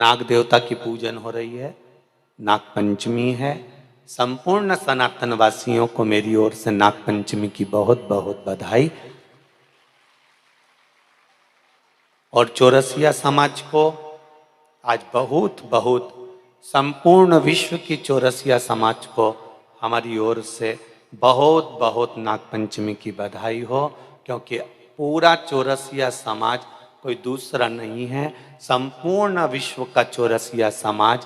नाग देवता की पूजन हो रही है, नाग पंचमी है। संपूर्ण सनातन वासियों को मेरी ओर से नाग पंचमी की बहुत बहुत बधाई। और चौरसिया समाज को आज बहुत बहुत संपूर्ण विश्व की चौरसिया समाज को हमारी ओर से बहुत बहुत नाग पंचमी की बधाई हो, क्योंकि पूरा चौरसिया समाज कोई दूसरा नहीं है। संपूर्ण विश्व का चौरसिया समाज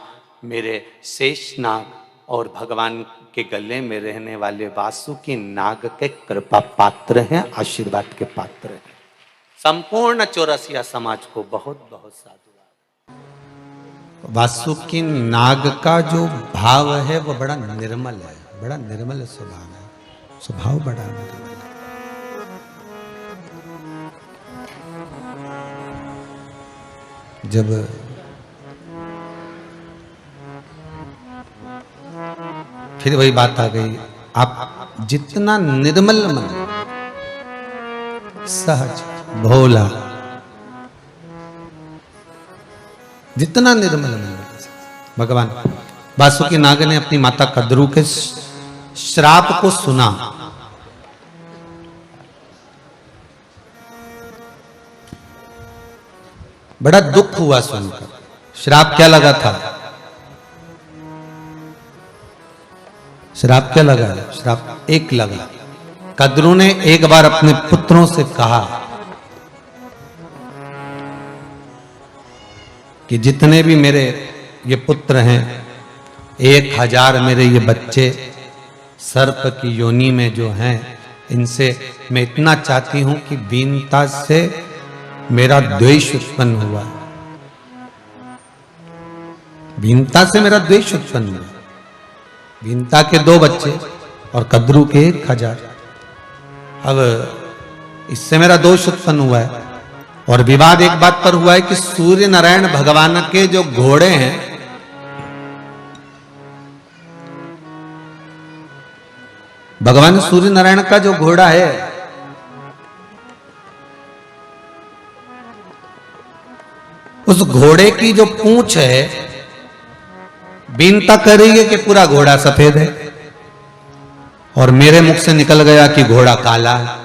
मेरे शेषनाग और भगवान के गले में रहने वाले वासुकी नाग के कृपा पात्र हैं, आशीर्वाद के पात्र हैं। संपूर्ण चौरसिया समाज को बहुत बहुत साधुवाद। वासुकी नाग का जो भाव है वो बड़ा निर्मल है, बड़ा निर्मल स्वभाव है, स्वभाव बड़ा निर्मल है। जब फिर वही बात आ गई, आप जितना निर्मल मन, सहज, भोला, जितना निर्मल मन, भगवान वासुकी नाग ने अपनी माता कद्रू के श्राप को सुना। बड़ा दुख हुआ सुनकर। श्राप क्या लगा था? श्राप क्या लगा? श्राप एक लगा। कद्रू ने एक बार अपने पुत्रों से कहा कि जितने भी मेरे ये पुत्र हैं, 1000 मेरे ये बच्चे सर्प की योनि में जो हैं, इनसे मैं इतना चाहती हूं कि वीनता से मेरा द्वेष उत्पन्न हुआ। वीनता से मेरा द्वेष उत्पन्न हुआ। वीनता के 2 बच्चे और कद्रू के 1000। अब इससे मेरा दोष उत्पन्न हुआ है। और विवाद एक बात पर हुआ है कि सूर्य नारायण भगवान के जो घोड़े हैं, भगवान सूर्य नारायण का जो घोड़ा है, उस घोड़े की जो पूंछ है, वीनता कर रही है कि पूरा घोड़ा सफेद है, और मेरे मुख से निकल गया कि घोड़ा काला है।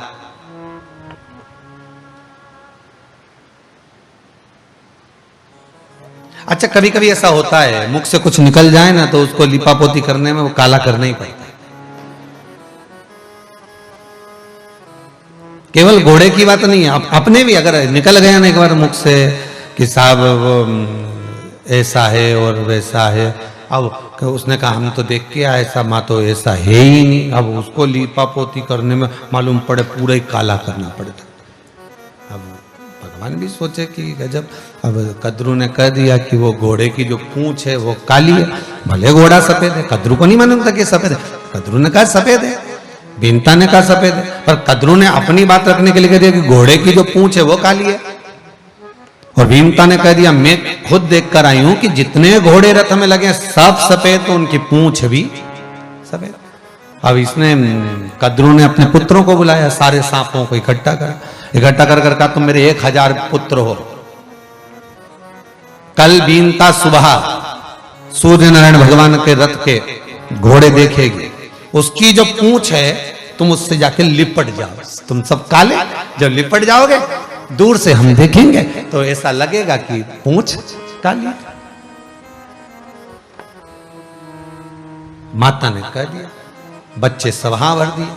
अच्छा, कभी कभी ऐसा होता है, मुख से कुछ निकल जाए ना तो उसको लिपापोती करने में वो काला करना ही पड़ता है। केवल घोड़े की बात नहीं है, अपने भी अगर निकल गया ना एक बार मुख से कि साहब वो ऐसा है और वैसा है, अब उसने कहा हम तो देख के आए, ऐसा माँ तो ऐसा है ही नहीं, अब उसको लिपापोती करने में मालूम पड़े पूरा ही काला करना पड़ता। अब भगवान भी सोचे कि गजब। अब कद्रू ने कह दिया कि वो घोड़े की जो पूंछ है वो काली है, भले घोड़ा सफेद है। कद्रू को नहीं मालूम था कि सफेद है। कद्रू ने कहा सफेद है, वीनता ने कहा सफेद है, पर कद्रू ने अपनी बात रखने के लिए कह दिया कि घोड़े की जो पूंछ है वो काली है। और वीनता ने कह दिया मैं खुद देख कर आई हूं कि जितने घोड़े रथ में लगे सब सफेद, तो उनकी पूंछ भी सफेद। अब इसने कद्रू ने अपने पुत्रों को बुलाया, सारे सांपों को इकट्ठा कर कहा तुम मेरे 1000 पुत्र हो। कल वीनता सुबह सूर्य नारायण भगवान के रथ के घोड़े देखेगी, उसकी जो पूंछ है तुम उससे जाके लिपट जाओ। तुम सब काले, जब लिपट जाओगे दूर से हम देखेंगे तो ऐसा लगेगा कि पूंछ काली। माता ने कह दिया, बच्चे सभा भर दिए।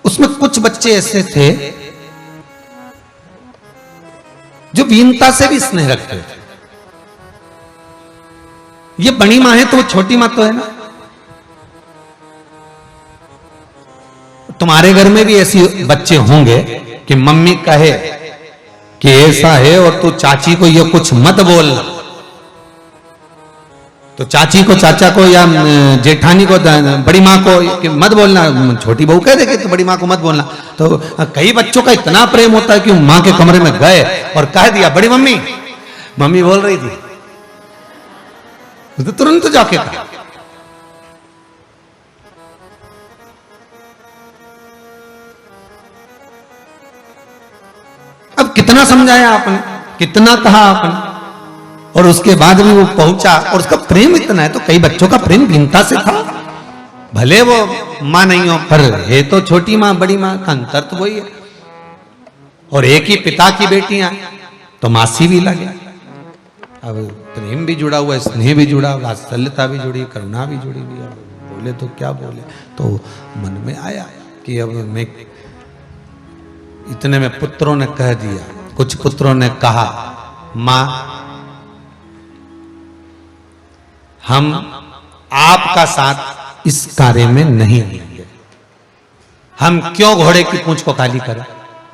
उसमें कुछ बच्चे ऐसे थे जो वीनता से भी स्नेह रखते थे। ये बड़ी मां है तो वो छोटी मां तो है ना। तुम्हारे घर में भी ऐसे बच्चे होंगे कि मम्मी कहे कि ऐसा है और तू चाची को ये कुछ मत बोलना, तो चाची को, चाचा को या जेठानी को, बड़ी माँ को कि मत बोलना। छोटी बहू कह दे कि तो बड़ी माँ को मत बोलना। तो कई बच्चों का इतना प्रेम होता है कि माँ के कमरे में गए और कह दिया बड़ी मम्मी, मम्मी बोल रही थी, तो तुरंत जाके कहा। अब कितना समझाया आपने, कितना कहा आपने, और उसके बाद भी वो पहुंचा, और उसका प्रेम इतना है, तो कई बच्चों का प्रेम भिन्नता से था, भले वो मां नहीं हो, पर है तो छोटी मां बड़ी मां का अंतर तो वही है। और एक ही पिता की बेटियां, तो मासी भी लगे। अब प्रेम भी जुड़ा हुआ है, स्नेह भी जुड़ा, वात्सल्यता भी जुड़ी, करुणा भी जुड़ी हुई। अब बोले तो क्या बोले, तो मन में आया कि अब मैं, इतने में पुत्रों ने कह दिया, कुछ पुत्रों ने कहा, मां हम आपका साथ इस कार्य में नहीं देंगे। हम क्यों घोड़े की पूंछ को काली करें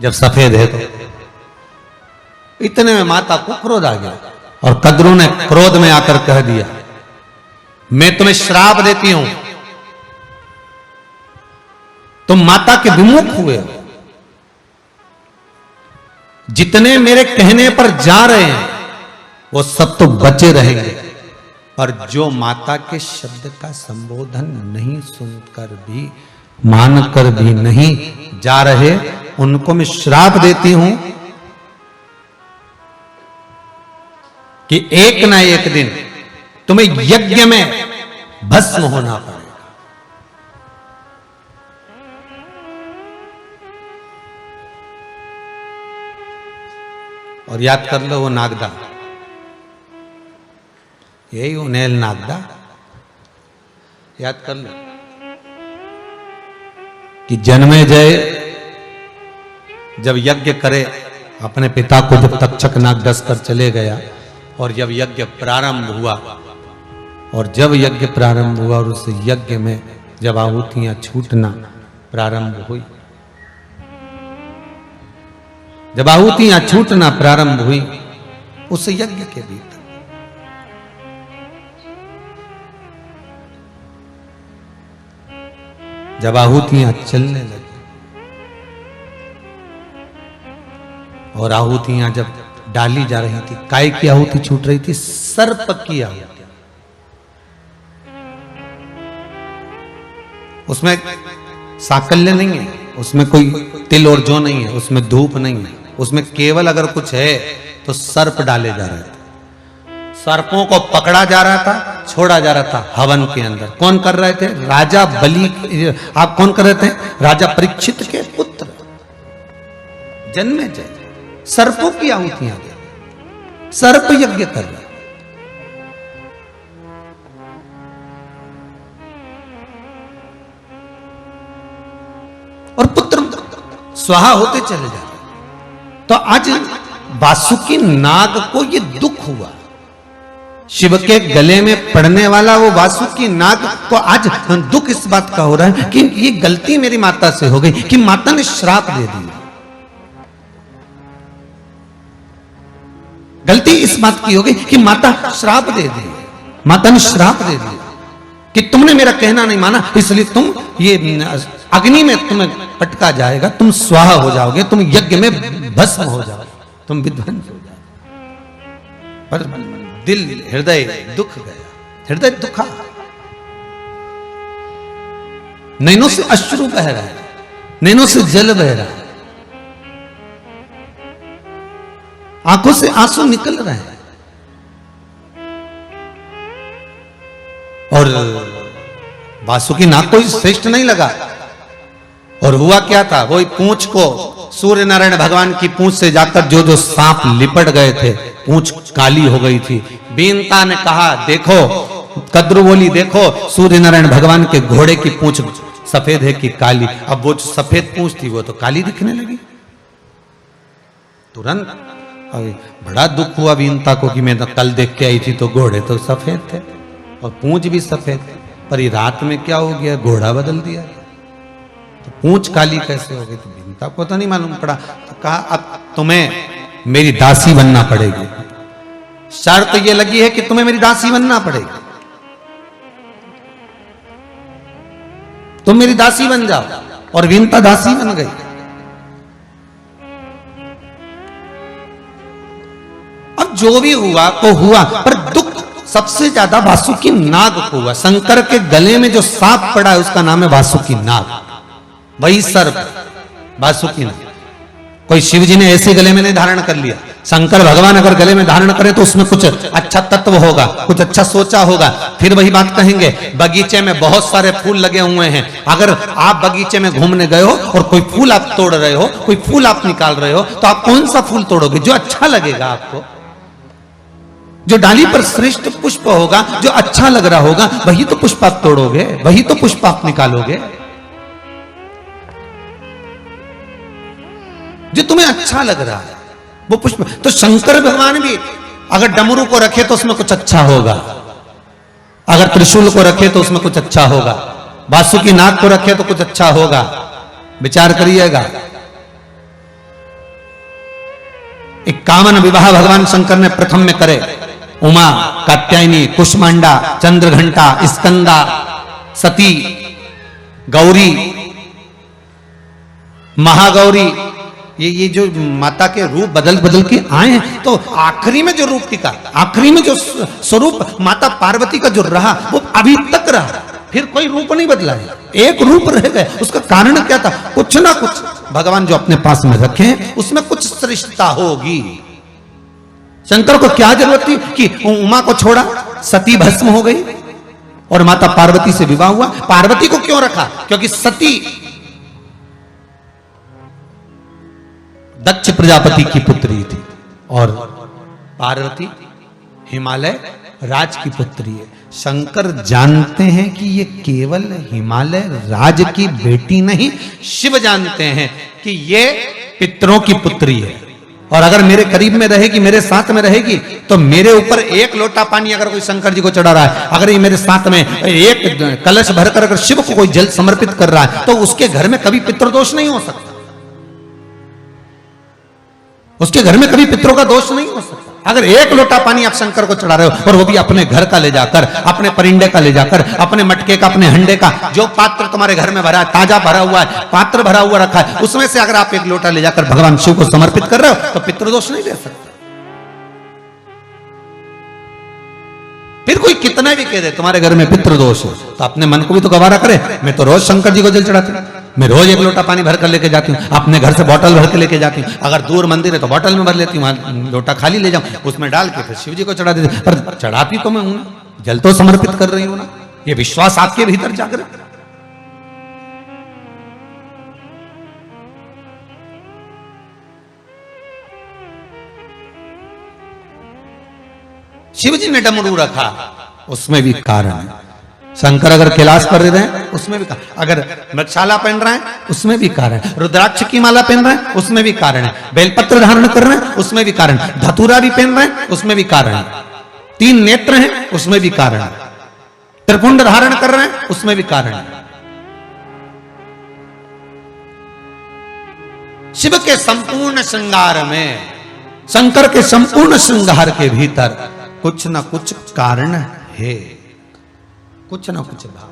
जब सफेद है तो। इतने में माता को क्रोध आ गया, और कद्रू ने क्रोध में आकर कह दिया, मैं तुम्हें श्राप देती हूं, तुम माता के विमुख हुए हो। जितने मेरे कहने पर जा रहे हैं वो सब तो बचे रहेंगे, और जो माता के शब्द का संबोधन नहीं सुनकर भी, मानकर भी नहीं जा रहे, उनको मैं श्राप देती हूं कि एक ना एक दिन तुम्हें यज्ञ में भस्म होना पड़ेगा। और याद कर लो वो नागदा, यही उन्हेल नागदा, याद कर लो कि जन्मेजय जब यज्ञ करे, अपने पिता को जब तक्षक नाग डस कर चले गया, और जब यज्ञ प्रारंभ हुआ, और जब यज्ञ प्रारंभ हुआ और उस यज्ञ में जब आहुतियां छूटना प्रारंभ हुई, जब आहुतियां छूटना प्रारंभ हुई उस यज्ञ के भीतर, जब आहुतियां चलने लगी, और आहुतियां जब डाली जा रही थी, काय की आहुति छूट रही थी, सर्प की आहुति। उसमें साकल्य नहीं है, उसमें कोई तिल और जौ नहीं है, उसमें धूप नहीं है, उसमें केवल अगर कुछ है तो सर्प डाले जा रहे थे। सर्पों को पकड़ा जा रहा था, छोड़ा जा रहा था हवन के अंदर। कौन कर रहे थे? राजा बलि। आप कौन कर रहे थे? राजा परीक्षित के पुत्र जन्मेजय सर्पों की आहुतियां दे, सर्प यज्ञ कर रहे। और पुत्र स्वाहा होते चले जा रहे। तो आज वासुकी नाग को ये दुख हुआ, शिव के गले में पड़ने वाला वो वासुकी नाग को आज दुख इस बात का हो रहा है कि ये गलती मेरी माता से हो गई, कि माता ने श्राप दे दिया। गलती इस बात की हो गई कि माता श्राप दे दी, माता ने श्राप दे दिया कि तुमने मेरा कहना नहीं माना, इसलिए तुम ये अग्नि में तुम्हें पटका जाएगा, तुम स्वाहा हो जाओगे, तुम यज्ञ में भस्म हो जाओगे, तुम विध्वंस हो जाओगे। पर दिल हृदय दुख गया, हृदय दुखा, नैनों से अश्रु बह रहा है, नैनों से जल बह रहा है, आंखों से आंसू निकल रहे हैं। और वासुकी नाग को श्रेष्ठ नहीं लगा। और हुआ क्या था? वो पूंछ को, सूर्य नारायण भगवान की पूंछ से जाकर जो जो सांप लिपट गए थे, पूंछ काली हो गई थी। बीनता ने कहा देखो, कद्रू बोली देखो, सूर्य नारायण भगवान के घोड़े की पूंछ सफेद है कि काली। अब वो जो सफेद पूंछ थी वो तो काली दिखने लगी। तुरंत बड़ा दुख हुआ बीनता को कि मैं तो कल देख के आई थी तो घोड़े तो सफेद थे और पूंछ भी सफेद थे, पर ये रात में क्या हो गया, घोड़ा बदल दिया, तो पूंछ काली कैसे हो गई? तो बीनता को तो नहीं मालूम पड़ा। तो कहा अब तुम्हें मेरी दासी बनना पड़ेगी, शर्त ये लगी है कि तुम्हें मेरी दासी बनना पड़ेगी, तुम मेरी दासी बन जाओ। और बीनता दासी बन गई। अब जो भी हुआ तो हुआ, पर दुख सबसे ज्यादा वासुकी नाग को हुआ। शंकर के गले में जो सांप पड़ा है उसका नाम है वासुकी नाग, वही सर्प वासुकी नाग। कोई शिव जी ने ऐसे गले में नहीं धारण कर लिया। शंकर भगवान अगर गले में धारण करें तो उसमें कुछ अच्छा तत्व होगा, कुछ अच्छा सोचा होगा। फिर वही बात कहेंगे, बगीचे में बहुत सारे फूल लगे हुए हैं, अगर आप बगीचे में घूमने गए हो और कोई फूल आप तोड़ रहे हो, कोई फूल आप निकाल रहे हो, तो आप कौन सा फूल तोड़ोगे? जो अच्छा लगेगा आपको, जो डाली पर श्रेष्ठ पुष्प होगा, जो अच्छा लग रहा होगा, वही तो पुष्प आप तोड़ोगे, वही तो पुष्प आप निकालोगे, जो तुम्हें अच्छा लग रहा है वो पुष्प। तो शंकर भगवान भी अगर डमरू को रखे तो उसमें कुछ अच्छा होगा, अगर त्रिशूल को रखे तो उसमें कुछ अच्छा होगा, वासुकी नाग को रखे तो कुछ अच्छा होगा। विचार करिएगा, एक कामन विवाह भगवान शंकर ने प्रथम में करे। उमा, कात्यायनी, कुष्मांडा, चंद्रघंटा, स्कंदा, सती, गौरी, महागौरी, ये जो माता के रूप बदल बदल के आए हैं, तो आखिरी में जो रूप टिका, आखिरी में जो स्वरूप माता पार्वती का जो रहा वो अभी तक रहा, फिर कोई रूप नहीं बदला है, एक रूप रह गए। उसका कारण क्या था? कुछ ना कुछ भगवान जो अपने पास में रखे उसमें कुछ श्रेष्ठता होगी। शंकर को क्या जरूरत थी कि उमा को छोड़ा, सती भस्म हो गई और माता पार्वती से विवाह हुआ। पार्वती को क्यों रखा? क्योंकि सती दक्ष प्रजापति की पुत्री थी और पार्वती हिमालय राज की पुत्री है। शंकर जानते हैं कि ये केवल हिमालय राज की बेटी नहीं, शिव जानते हैं कि ये पितरों की पुत्री है, और अगर मेरे करीब में रहेगी, मेरे साथ में रहेगी, तो मेरे ऊपर एक लोटा पानी अगर कोई शंकर जी को चढ़ा रहा है, अगर ये मेरे साथ में एक कलश भरकर अगर शिव को कोई जल समर्पित कर रहा है, तो उसके घर में कभी पितृदोष नहीं हो सकता, उसके घर में कभी पितरों का दोष नहीं हो सकता। अगर एक लोटा पानी आप शंकर को चढ़ा रहे हो, और वो भी अपने घर का ले जाकर, अपने परिंडे का ले जाकर, अपने मटके का, अपने हंडे का, जो पात्र तुम्हारे घर में भरा है, ताजा भरा हुआ है, पात्र भरा हुआ रखा है, उसमें से अगर आप एक लोटा ले जाकर भगवान शिव को समर्पित कर रहे हो, तो पितृदोष नहीं दे सकता। फिर कोई कितना भी कह दे तुम्हारे घर में पितृदोष है, तो अपने मन को भी तो गवारा करे। मैं तो रोज शंकर जी को जल चढ़ाती हूँ, मैं रोज एक लोटा पानी भर कर लेके जाती हूँ, अपने घर से बोतल भर के लेके जाती हूँ, अगर दूर मंदिर है तो बोतल में भर लेती हूँ, वहां लोटा खाली ले जाऊं, उसमें डाल के फिर शिव जी को चढ़ा देती हूं। पर चढ़ाती तो मैं हूं ना, जल तो समर्पित कर रही हूं ना, ये विश्वास आपके भीतर जागृत। शिव जी ने डमरू रखा, उसमें भी कारण है। शंकर अगर कैलाश पर रह रहे हैं, उसमें भी कारण, अगर मृगशाला पहन रहे हैं उसमें भी कारण है, रुद्राक्ष की माला पहन रहे हैं उसमें भी कारण है, बेलपत्र धारण कर रहे हैं उसमें भी कारण है, धतूरा भी पहन रहे हैं उसमें भी कारण है, 3 नेत्र हैं उसमें भी कारण है, त्रिपुंड धारण कर रहे हैं उसमें भी कारण है। शिव के संपूर्ण श्रृंगार में, शंकर के संपूर्ण श्रृंगार के भीतर कुछ ना कुछ कारण है, कुछ ना कुछ भाव।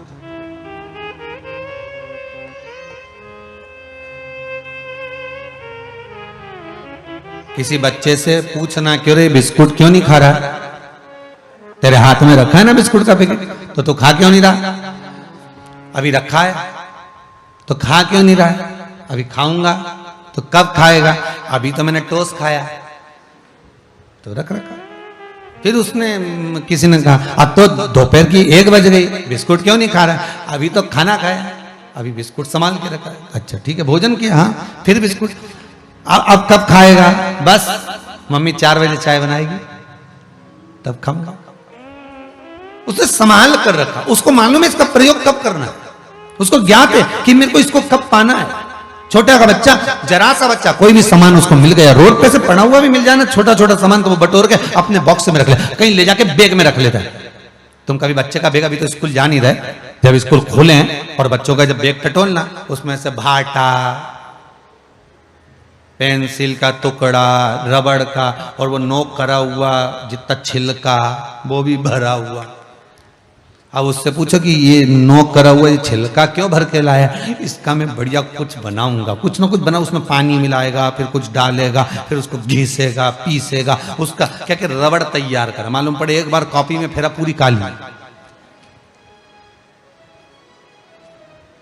किसी बच्चे से पूछना, क्यों रे बिस्कुट क्यों नहीं खा रहा? तेरे हाथ में रखा है ना बिस्कुट का पैकेट, तो तू खा क्यों नहीं रहा? अभी रखा है तो खा क्यों नहीं रहा है? अभी खाऊंगा तो कब खाएगा? अभी तो मैंने टोस्ट खाया, तो रख रखा। फिर उसने, किसी ने कहा अब तो दोपहर की 1 बज गई, बिस्कुट क्यों नहीं खा रहा? अभी तो खाना खाया, अभी बिस्कुट संभाल के रखा है। अच्छा ठीक है, भोजन किया, हाँ, फिर बिस्कुट, अब कब खाएगा? बस मम्मी 4 बजे चाय बनाएगी तब खाऊंगा। उसने संभाल कर रखा, उसको मालूम है इसका प्रयोग कब करना है, उसको ज्ञात है कि मेरे को इसको कब पाना है। छोटा का बच्चा, जरा सा बच्चा, कोई भी सामान उसको मिल गया, रोड पे से पड़ा हुआ भी मिल जाए ना, छोटा छोटा सामान, तो वो बटोर के अपने बॉक्स में रख ले, कहीं ले जाके बैग में रख लेता है। तुम कभी बच्चे का बैग, अभी तो स्कूल जा नहीं रहे, जब स्कूल खोले हैं और बच्चों का जब बैग टटोलना, उसमें से भाटा, पेंसिल का टुकड़ा, रबड़ का, और वो नोक करा हुआ जितना छिलका, वो भी भरा हुआ। अब उससे पूछो कि ये नोक करा हुआ ये छिलका क्यों भर के लाया? इसका मैं बढ़िया कुछ बनाऊंगा, कुछ ना कुछ बना, उसमें पानी मिलाएगा, फिर कुछ डालेगा, फिर उसको घिसेगा, पीसेगा, उसका क्या क्या रबड़ तैयार करा। मालूम पड़े एक बार कॉपी में फेरा पूरी काली।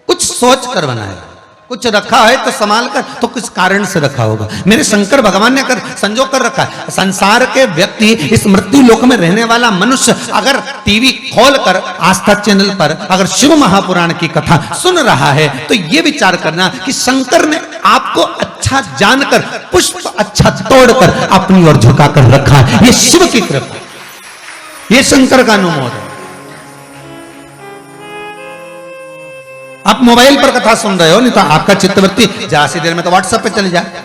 कुछ सोच कर बनाएगा, कुछ रखा है तो संभाल कर, तो किस कारण से रखा होगा। मेरे शंकर भगवान ने कर संजो कर रखा है। संसार के व्यक्ति, इस मृत्यु लोक में रहने वाला मनुष्य अगर टीवी खोल कर आस्था चैनल पर अगर शिव महापुराण की कथा सुन रहा है तो ये विचार करना कि शंकर ने आपको अच्छा जानकर, पुष्प अच्छा तोड़कर अपनी ओर झुकाकर रखा है। ये शिव की कृपा, ये शंकर का अनुमोदन। आप मोबाइल पर कथा सुन रहे हो, नहीं तो आपका चित्तवृत्ति जरा सी देर में तो व्हाट्सएप पे चले जाए,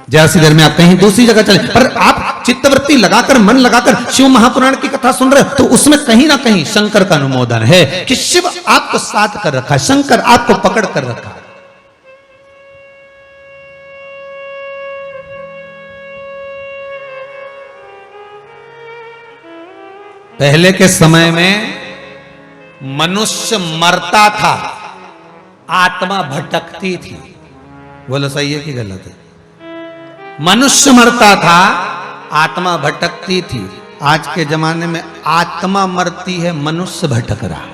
जरा सी देर में आप कहीं दूसरी जगह चले, पर आप चित्तवृत्ति लगाकर, मन लगाकर शिव महापुराण की कथा सुन रहे हो तो उसमें कहीं ना कहीं शंकर का अनुमोदन है कि शिव आपको साथ कर रखा है, शंकर आपको पकड़ कर रखा है। पहले के समय में मनुष्य मरता था, आत्मा भटकती थी। बोलो सही है कि गलत है? मनुष्य मरता था, आत्मा भटकती थी। आज के जमाने में आत्मा मरती है, मनुष्य भटक रहा,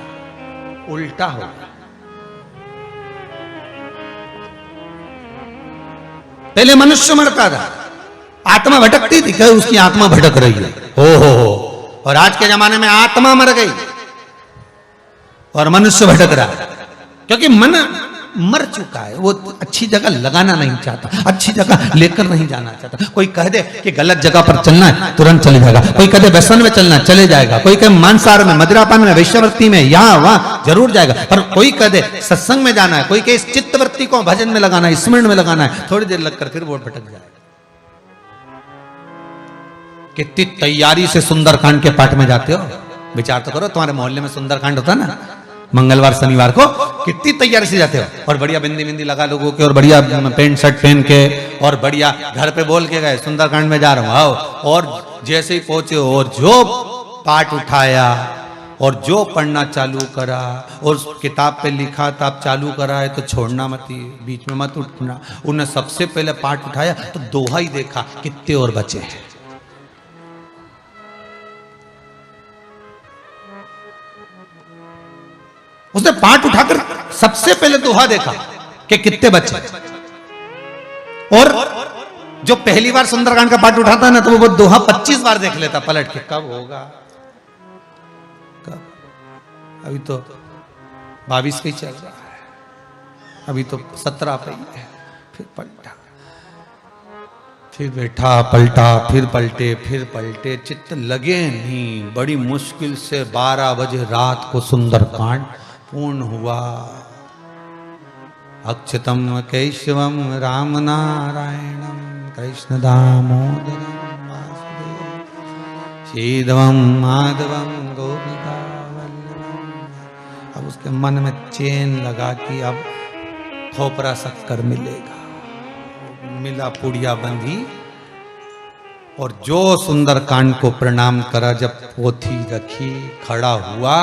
उल्टा हो गया। पहले मनुष्य मरता था, आत्मा भटकती थी, क्या उसकी आत्मा भटक रही है, हो। और आज के जमाने में आत्मा मर गई और मनुष्य भटक रहा है, क्योंकि मन मर चुका है। वो अच्छी जगह लगाना नहीं चाहता, अच्छी जगह लेकर नहीं जाना चाहता। कोई कह दे कि गलत जगह पर चलना है, तुरंत चले जाएगा। कोई कह दे व्यसन में चलना है, चले जाएगा। कोई कहे मांसाहार में, मदिरापान में, वैश्यवृत्ति में, यहाँ वहां जरूर जाएगा। पर कोई कह दे सत्संग में जाना है, कोई कहे इस चित्तवृत्ति को भजन में लगाना है, स्मरण में लगाना है, थोड़ी देर लगकर फिर वो भटक जाएगा। कितनी तैयारी से सुंदरकांड के पाठ में जाते हो, विचार तो करो। तुम्हारे मोहल्ले में सुंदरकांड होता ना मंगलवार शनिवार को, कितनी तैयारी से जाते हो, और बढ़िया बिंदी बिंदी लगा लोगों के, और बढ़िया पेंट शर्ट पहन के, और बढ़िया घर पे बोल के गए सुंदरकांड में जा रहा हूं, आओ। और जैसे ही पहुंचे और जो पाठ उठाया और जो पढ़ना चालू करा, और किताब पे लिखा था आप चालू करा है तो छोड़ना मत, बीच में मत उठना। उन्हें सबसे पहले पाठ उठाया तो दोहा ही देखा, कितने और बचे हैं। उसने पाठ उठाकर सबसे पहले दोहा देखा कि कितने बच्चे, और जो पहली बार सुंदरकांड का पाठ उठाता है ना तो वो दोहा 25 बार देख लेता पलट के, कब होगा कब। अभी तो 22 पे चल रहा है, अभी तो 17 पे है। फिर पलटा, फिर बैठा, पलटा, फिर पलटे, फिर पलटे, चित्त लगे नहीं। बड़ी मुश्किल से 12 बजे रात को सुंदरकांड पूर्ण हुआ। अक्षतम केशवम राम नारायणम कृष्ण दामोदरम वासुदेव श्रीधवम माधवम गोपिका वल्लभम। अब उसके मन में चैन लगा कि अब खोपरा शक्कर मिलेगा। मिला, पुड़िया बंधी, और जो सुंदरकांड को प्रणाम करा, जब पोथी रखी, खड़ा हुआ,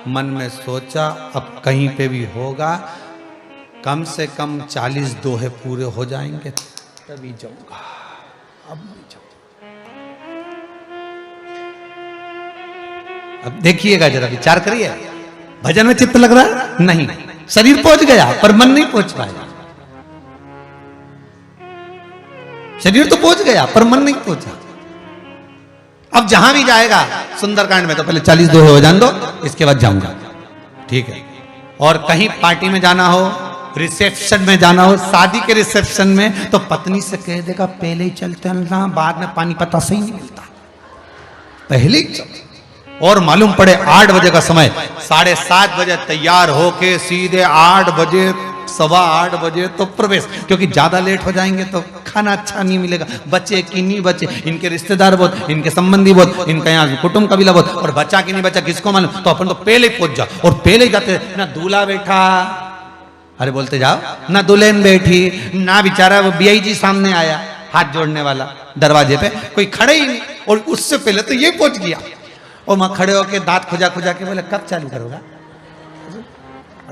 मन में सोचा अब कहीं पे भी होगा, कम से कम 40 दोहे पूरे हो जाएंगे तभी जाऊंगा, अब नहीं जाऊंगा। अब देखिएगा, जरा विचार करिए, भजन में चित्त लग रहा है नहीं, शरीर पहुंच गया पर मन नहीं पहुंच पाया। शरीर तो पहुंच गया पर मन नहीं पहुंचा। अब जहां भी जाएगा सुंदरकांड में तो पहले 40 दोहे हो जान दो, इसके बाद जाऊंगा, ठीक है। और कहीं पार्टी में जाना हो, रिसेप्शन में जाना हो, शादी के रिसेप्शन में, तो पत्नी से कह देगा पहले ही चलते ना, बाद में पानी पता सही नहीं मिलता, पहले ही चल। और मालूम पड़े 8 बजे का समय, 7:30 बजे तैयार होके सीधे 8 बजे, 8:15 बजे तो प्रवेश, क्योंकि ज्यादा लेट हो जाएंगे तो खाना अच्छा नहीं मिलेगा। बच्चे कि नहीं बच्चे, इनके रिश्तेदार बहुत, इनके संबंधी बहुत, इनका यहाँ कुटुंब कबीला बहुत, और बच्चा कि नहीं बच्चा किसको मालूम। तो अपन तो पहले ही पहुंच जाओ, और पहले ही जाते ना दूल्हा बैठा, अरे बोलते जाओ, ना दुल्हन बैठी, ना बेचारा वो BIG सामने आया हाथ जोड़ने वाला दरवाजे पे, कोई खड़े ही नहीं। और उससे पहले तो ये पहुंच गया, और वहां खड़े होके दांत खुजा खुजा के बोले कब चालू करोगा,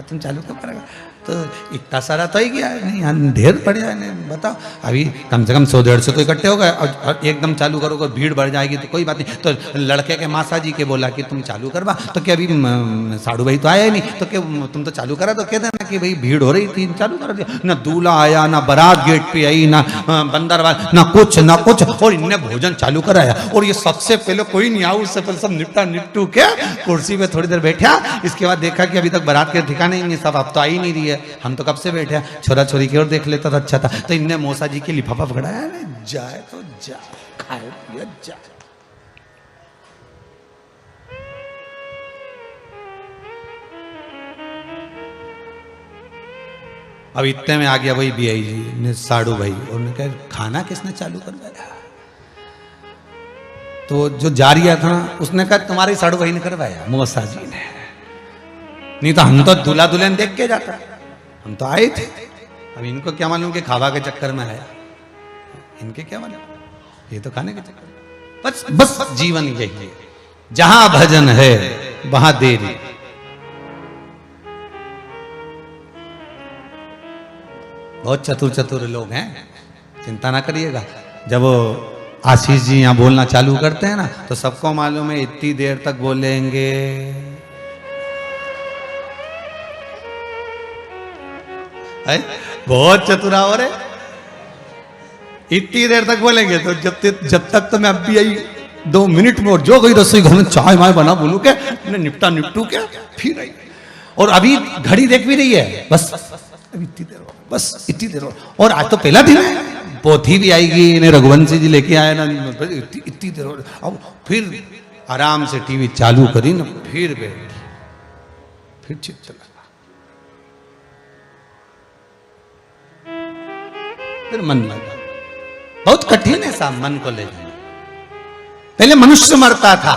तुम चालू कब करोगा। तो इतना सारा तो ही गया है, नहीं यहाँ ढेर पड़ जाए नहीं, बताओ अभी कम से कम 100-150 तो इकट्ठे हो गए और एकदम चालू करोगे भीड़ बढ़ जाएगी तो कोई बात नहीं। तो लड़के के मासा जी के बोला कि तुम चालू करवा, तो क्या अभी साड़ू भाई तो आया ही नहीं, तो क्या तुम तो चालू करा, तो कहते ना कि भाई भीड़ हो रही थी चालू कर दिया। ना दूल्हा आया, ना बारात गेट पे आई, ना बंदरवाल, ना कुछ, और इनने भोजन चालू कराया। और ये सबसे पहले कोई नहीं आया, उससे पहले सब निपटू के कुर्सी पे थोड़ी देर बैठा। इसके बाद देखा कि अभी तक बारात के ठिकाने ही नहीं, सब अब तो आ ही नहीं रही है, हम तो कब से बैठे, छोरा छोरी की ओर देख लेता था, अच्छा था। तो इनने मौसा जी के लिफाफा पकड़ाया, जाए तो जा, खाए पिए जा। अब इतने में आ गया वही बीआई जी ने, साड़ू भाई, उन्होंने कहा खाना किसने चालू करवाया? तो जो जारिया था उसने कहा तुम्हारे साड़ू भाई ने करवाया, मौसा जी ने, नहीं तो हम तो दूल्हा दुल्हन देख के जाता, हम तो आए थे। अब इनको क्या मालूम कि खावा के चक्कर में आया, इनके क्या मालूम, ये तो खाने के चक्कर में। बस जीवन यही है, जहां भजन है वहां देरी। बहुत चतुर चतुर लोग हैं, चिंता ना करिएगा। जब वो आशीष जी यहाँ बोलना चालू करते हैं ना, तो सबको मालूम है इतनी देर तक बोलेंगे, बहुत चतुरा हो रहे, इतनी देर तक बोलेंगे। तो जब तक तो मैं अब भी आई 2 मिनट में, और जो कोई रसोई घर में चाय माय बना बोलू के निपटू के फिर आई। और अभी घड़ी देख भी रही है, बस अभी इतनी देर, बस इतनी देर। और आज तो पहला दिन है, पोथी भी आएगी, इन्हें रघुवंशी जी लेके आए ना, इतनी देर। अब फिर आराम से टीवी चालू करी ना, फिर बैठ, फिर चित चला, फिर मन लगा। बहुत कठिन है साहब मन को ले जाना। पहले मनुष्य मरता था,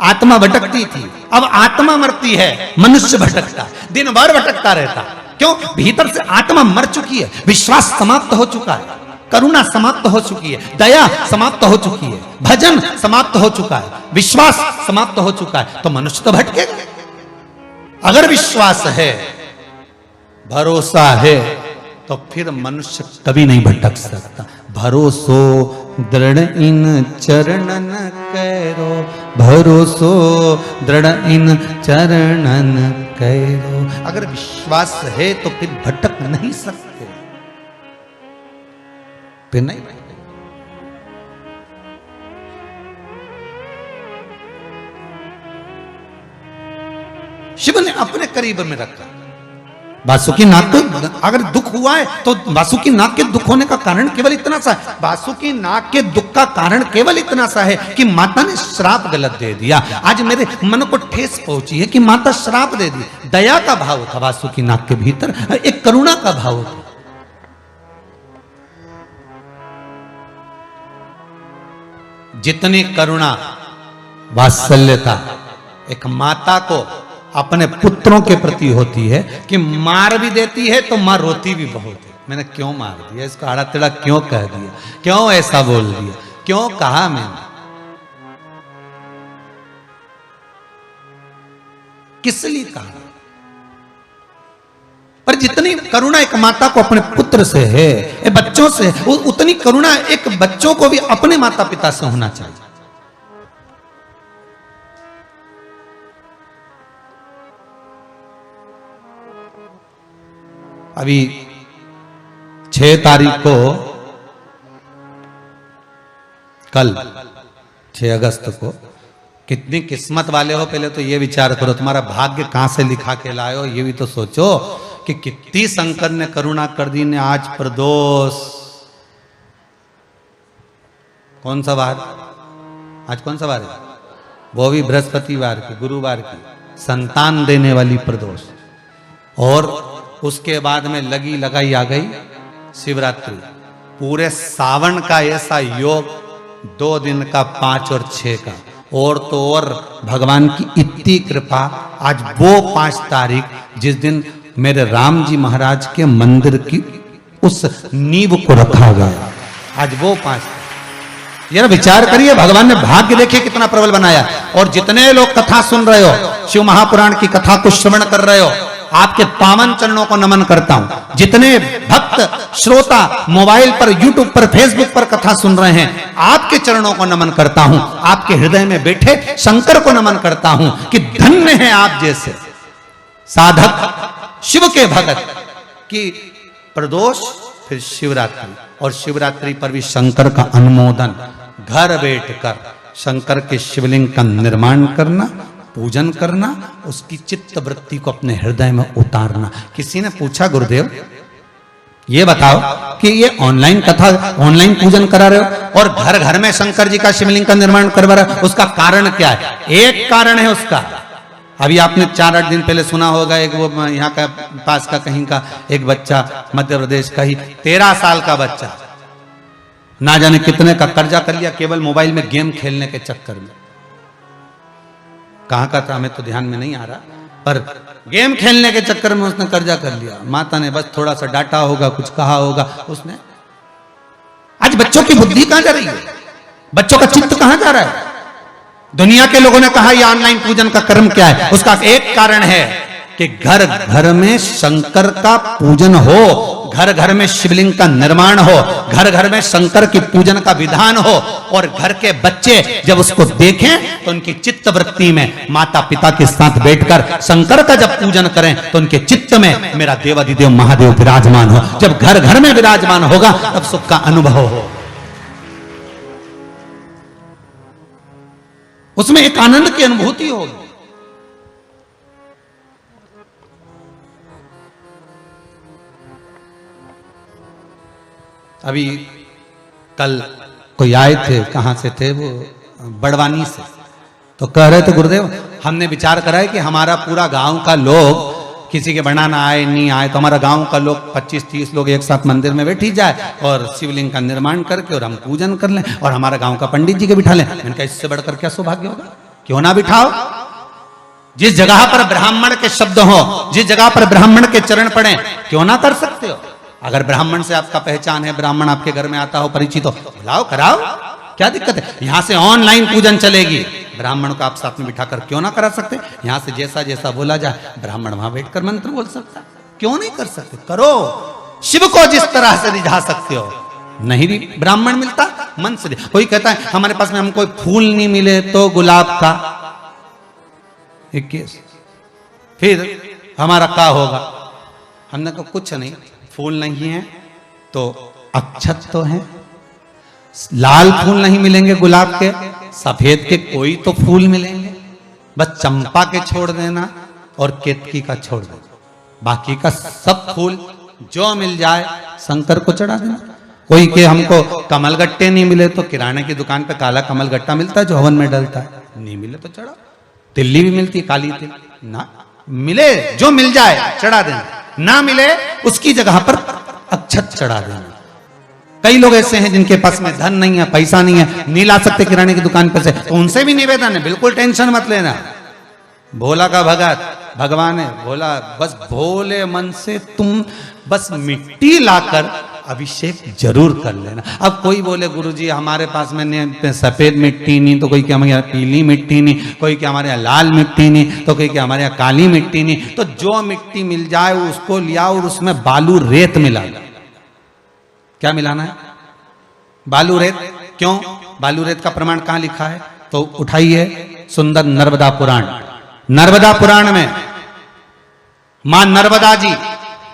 आत्मा भटकती थी, अब आत्मा मरती है, मनुष्य भटकता, दिन भर भटकता रहता। क्यों? भीतर से आत्मा मर चुकी है, विश्वास समाप्त हो चुका है, करुणा समाप्त हो चुकी है, दया समाप्त हो चुकी है, भजन समाप्त हो चुका है, विश्वास समाप्त हो चुका है, तो मनुष्य तो भटकेगा। अगर विश्वास है, भरोसा है, तो फिर मनुष्य कभी नहीं भटक सकता। भरोसो दृढ़ इन चरणन कैरो, भरोसो दृढ़ इन चरणन कैरो। अगर विश्वास है तो फिर भटक नहीं सकते, फिर नहीं। शिव ने अपने करीब में रखा। वासुकी नाग, अगर दुख हुआ है तो वासुकी नाग के दुख होने का कारण केवल इतना सा है, वासुकी नाग के दुख का कारण केवल इतना सा है कि माता ने श्राप गलत दे दिया। आज मेरे मन को ठेस पहुंची है कि माता श्राप दे दी। दया का भाव था वासुकी नाग के भीतर, एक करुणा का भाव था। जितनी करुणा वात्सल्यता एक माता को अपने पुत्रों के प्रति होती है कि मार भी देती है तो मां रोती भी बहुत है, मैंने क्यों मार दिया इसको, आड़ा टेढ़ा क्यों कह दिया, क्यों ऐसा बोल दिया, क्यों कहा मैंने, किस लिए कहा। पर जितनी करुणा एक माता को अपने पुत्र से है, बच्चों से, उतनी करुणा एक बच्चों को भी अपने माता पिता से होना चाहिए। अभी 6 तारीख को, कल 6 अगस्त को, कितनी किस्मत वाले हो पहले तो ये विचार करो, तुम्हारा भाग्य कहां से लिखा के लाए हो, ये भी तो सोचो कि कितनी शंकर ने करुणा कर दी ने। आज प्रदोष, कौन सा वार, आज कौन सा वार है, वो भी बृहस्पतिवार की, गुरुवार की, संतान देने वाली प्रदोष। और उसके बाद में लगी लगाई आ गई शिवरात्रि। पूरे सावन का ऐसा योग, 2 दिन का, 5 और 6 का, और तो और भगवान की इतनी कृपा। आज वो 5 तारीख जिस दिन मेरे राम जी महाराज के मंदिर की उस नींव को रखा गया, आज वो 5। यार विचार करिए, भगवान ने भाग्य देखिए कितना प्रबल बनाया। और जितने लोग कथा सुन रहे हो, शिव महापुराण की कथा को श्रवण कर रहे हो, आपके पावन चरणों को नमन करता हूं। जितने भक्त श्रोता मोबाइल पर, यूट्यूब पर, फेसबुक पर कथा सुन रहे हैं, आपके चरणों को नमन करता हूं। आपके हृदय में बैठे शंकर को नमन करता हूं कि धन्य है आप जैसे साधक, शिव के भगत की प्रदोष, फिर शिवरात्रि, और शिवरात्रि पर भी शंकर का अनुमोदन, घर बैठकर शंकर के शिवलिंग का निर्माण करना, पूजन करना, उसकी चित्त वृत्ति को अपने हृदय में उतारना। किसी ने पूछा, गुरुदेव ये बताओ कि ये ऑनलाइन कथा, ऑनलाइन पूजन करा रहे हो और घर घर में शंकर जी का शिवलिंग का निर्माण करवा रहे हो, उसका कारण क्या है? एक कारण है उसका। अभी आपने 4-8 दिन पहले सुना होगा, एक वो यहाँ का पास का कहीं का एक बच्चा, मध्य प्रदेश का ही 13 साल का बच्चा, ना जाने कितने का कर्जा कर लिया केवल मोबाइल में गेम खेलने के चक्कर में। कहां का था हमें तो ध्यान में नहीं आ रहा, पर गेम खेलने के चक्कर में उसने कर्जा कर लिया। माता ने बस थोड़ा सा डांटा होगा, कुछ कहा होगा उसने। आज बच्चों की बुद्धि कहां जा रही है? बच्चों का चित्त कहां जा रहा है? दुनिया के लोगों ने कहा यह ऑनलाइन पूजन का कर्म क्या है? उसका एक कारण है कि घर घर में शंकर का पूजन हो, घर घर में शिवलिंग का निर्माण हो, घर घर में शंकर की पूजन का विधान हो, और घर के बच्चे जब उसको देखें तो उनकी चित्त वृत्ति में माता पिता के साथ बैठकर शंकर का जब पूजन करें तो उनके चित्त में मेरा देवाधिदेव महादेव विराजमान हो। जब घर घर में विराजमान होगा तब सुख का अनुभव हो, उसमें एक आनंद की अनुभूति होगी। अभी कल कोई आए थे, कहां से थे वो, बड़वानी से, तो कह रहे थे गुरुदेव हमने विचार करा है कि हमारा पूरा गांव का लोग, किसी के बनाना आए नहीं आए तो हमारा गांव का लोग 25-30 लोग एक साथ मंदिर में बैठी जाए और शिवलिंग का निर्माण करके और हम पूजन कर लें और हमारा गांव का पंडित जी के बिठा लें। मैंने कहा इससे बढ़कर क्या सौभाग्य होगा, क्यों ना बिठाओ। जिस जगह पर ब्राह्मण के शब्द हो, जिस जगह पर ब्राह्मण के चरण पड़े, क्यों ना कर सकते हो। अगर ब्राह्मण से आपका पहचान है, ब्राह्मण आपके घर में आता हो, परिचित हो, बुलाओ, कराओ, क्या दिक्कत है। यहां से ऑनलाइन पूजन चलेगी, ब्राह्मण को आप साथ में बिठाकर क्यों ना करा सकते। यहां से जैसा जैसा बोला जाए ब्राह्मण वहां बैठकर मंत्र बोल सकता, क्यों नहीं कर सकते। करो, शिव को जिस तरह से रिझा सकते हो। नहीं भी ब्राह्मण मिलता मन से, कोई कहता है हमारे पास में हमको फूल नहीं मिले तो गुलाब का एक केस, फिर हमारा क्या होगा। हमने कहा कुछ नहीं, फूल नहीं है तो अक्षत तो है, लाल फूल नहीं मिलेंगे गुलाब के, सफेद के कोई तो फूल मिलेंगे, बस चंपा के छोड़ देना और केतकी का छोड़ देना, बाकी का सब फूल जो मिल जाए शंकर को चढ़ा देना। कोई के हमको कमल गट्टे नहीं मिले तो किराने की दुकान पे काला कमल गट्टा मिलता है जो हवन में डलता है, नहीं मिले तो चढ़ा। तिल्ली भी मिलती है, काली तिल ना मिले जो मिल जाए चढ़ा देना, ना मिले उसकी जगह पर अक्षत चढ़ा देना। कई लोग ऐसे हैं जिनके पास में धन नहीं है, पैसा नहीं है, नहीं ला सकते किराने की दुकान पर से, तो उनसे भी निवेदन है, बिल्कुल टेंशन मत लेना। भोला का भगत भगवान है, भोला, बस भोले मन से तुम बस मिट्टी लाकर अभिषेक जरूर कर लेना। अब कोई बोले गुरुजी हमारे पास में सफेद मिट्टी नहीं, तो कोई क्या हमारे यहाँ पीली मिट्टी नहीं, कोई क्या हमारे यहाँ लाल मिट्टी नहीं, तो कोई क्या हमारे यहाँ काली मिट्टी नहीं, तो जो मिट्टी मिल जाए उसको लिया और उसमें बालू रेत मिला। क्या मिलाना है? बालू रेत। क्यों? बालू रेत का प्रमाण कहां लिखा है? तो उठाइए सुंदर नर्मदा पुराण। नर्मदा पुराण में मां नर्मदा जी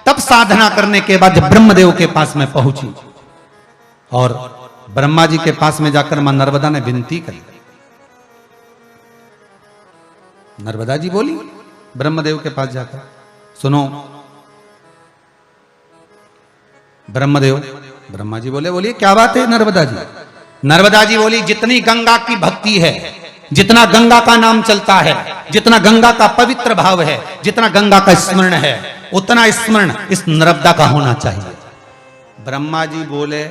तब साधना करने के बाद जब ब्रह्मदेव के पास में पहुंची और ब्रह्मा जी के पास में जाकर मां नर्मदा ने विनती करी, नर्मदा जी बोली ब्रह्मदेव के पास जाकर, सुनो ब्रह्मदेव, ब्रह्मा जी बोले बोलिए क्या बात है नर्मदा जी। नर्मदा जी बोली जितनी गंगा की भक्ति है, जितना गंगा का नाम चलता है, जितना गंगा का पवित्र भाव है, जितना गंगा का स्मरण है, उतना स्मरण इस नर्मदा का होना चाहिए। ब्रह्मा जी बोले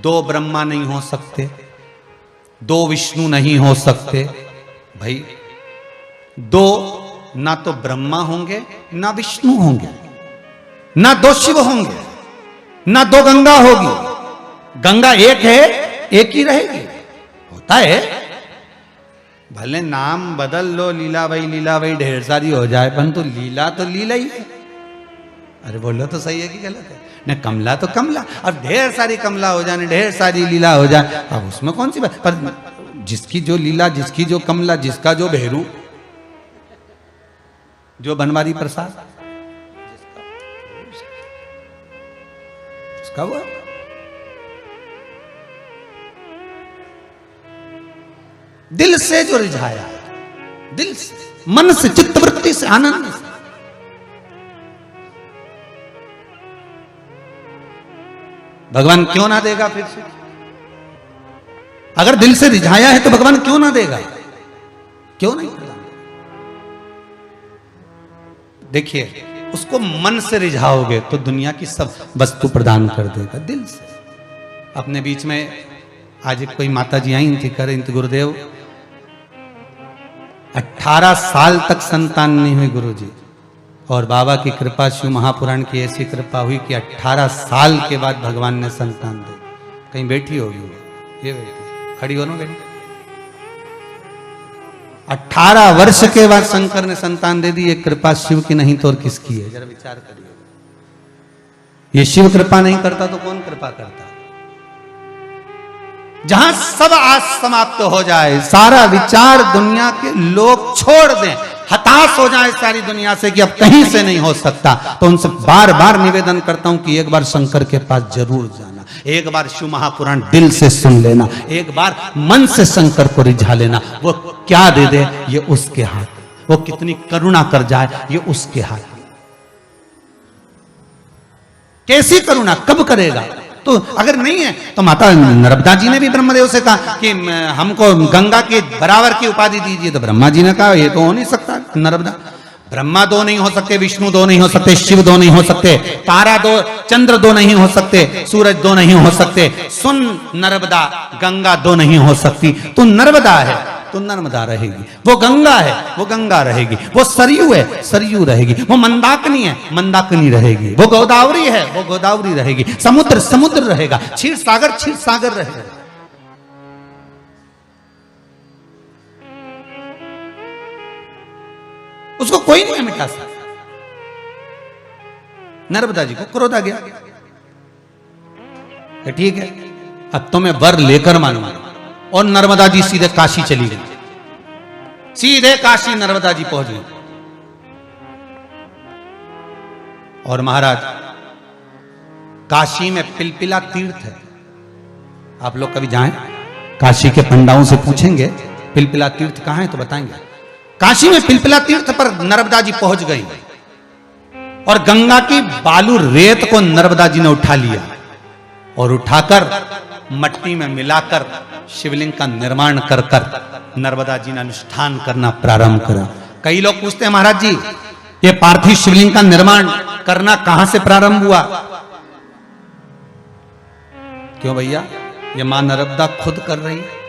दो ब्रह्मा नहीं हो सकते, दो विष्णु नहीं हो सकते भाई, दो ना तो ब्रह्मा होंगे ना विष्णु होंगे, ना दो शिव होंगे, ना दो गंगा होगी। गंगा एक है, एक ही रहेगी। होता है भले नाम बदल लो, लीला वही ढेर सारी हो जाए, परंतु लीला तो लीला ही है। अरे बोलो तो सही है कि गलत है? न कमला तो कमला, अब ढेर सारी कमला हो जाए, ढेर सारी लीला हो जाए, अब उसमें कौन सी बात? पर जिसकी जो लीला, जिसकी जो कमला, जिसका जो भेरू, जो बनवारी प्रसाद, उसका वो दिल से जो रिझाया, दिल से, मन से, चित्तवृत्ति से, आनंद से। भगवान क्यों ना देगा फिर से? अगर दिल से रिझाया है तो भगवान क्यों ना देगा? क्यों नहीं प्रदान? देखिए, उसको मन से रिझाओगे तो दुनिया की सब वस्तु प्रदान कर देगा, दिल से। अपने बीच में आज एक कोई माता जी आई थी, कह रही थी, गुरुदेव 18 साल तक संतान नहीं हुई गुरुजी, और बाबा की कृपा, शिव महापुराण की ऐसी कृपा हुई कि 18 साल के बाद भगवान ने संतान दी। कहीं बैठी होगी, ये बैठी, खड़ी हो ना बेटी। 18 वर्ष के बाद शंकर ने संतान दे दी। ये कृपा शिव की नहीं तो और किसकी है? जरा विचार करिए। ये शिव कृपा नहीं करता तो कौन कृपा करता? जहां सब आस समाप्त हो जाए, सारा विचार दुनिया के लोग छोड़ दें, हताश हो जाए सारी दुनिया से कि अब कहीं से नहीं हो सकता, तो उनसे बार बार निवेदन करता हूं कि एक बार शंकर के पास जरूर जाना, एक बार शिव महापुराण दिल से सुन लेना, एक बार मन से शंकर को रिझा लेना। वो क्या दे दे ये उसके हाथ, वो कितनी करुणा कर जाए ये उसके हाथ। कैसी करुणा, कब करेगा? तो अगर नहीं है तो माता नर्मदा जी ने भी ब्रह्मदेव से कहा कि हमको गंगा के बराबर की उपाधि दीजिए, तो ब्रह्मा जी ने कहा ये तो हो नहीं सकता। नर्मदा, ब्रह्मा दो नहीं हो सकते, विष्णु दो नहीं हो सकते, शिव दो नहीं हो सकते, तारा दो, चंद्र दो नहीं हो सकते, सूरज दो नहीं हो सकते, सुन नर्मदा, गंगा दो नहीं हो सकती। तू नर्मदा है तो नर्मदा रहेगी, वो गंगा है वो गंगा रहेगी, वो सरयू है सरयू रहेगी, वो मंदाकिनी है मंदाकिनी रहेगी, वो गोदावरी है वो गोदावरी रहेगी, समुद्र समुद्र रहेगा, क्षीर सागर रहेगा। उसको कोई नहीं मिटा सकता। नर्मदा जी को क्रोध आ गया, ठीक है अब तो मैं वर लेकर मानूंगा, और नर्मदा जी सीधे काशी चली गई, सीधे काशी नर्मदा जी पहुंच गई। और महाराज, काशी में पिलपिला तीर्थ है, आप लोग कभी जाएं, काशी के पंडाओं से पूछेंगे पिलपिला तीर्थ कहां है तो बताएंगे। काशी में पिलपिला तीर्थ पर नर्मदा जी पहुंच गई, और गंगा की बालू रेत को नर्मदा जी ने उठा लिया, और उठाकर मट्टी में मिलाकर शिवलिंग का निर्माण कर कर नर्मदा जी ने अनुष्ठान करना प्रारंभ करा। कई लोग पूछते हैं महाराज जी ये पार्थिव शिवलिंग का निर्माण करना कहां से प्रारंभ हुआ? क्यों भैया, ये मां नर्मदा खुद कर रही है।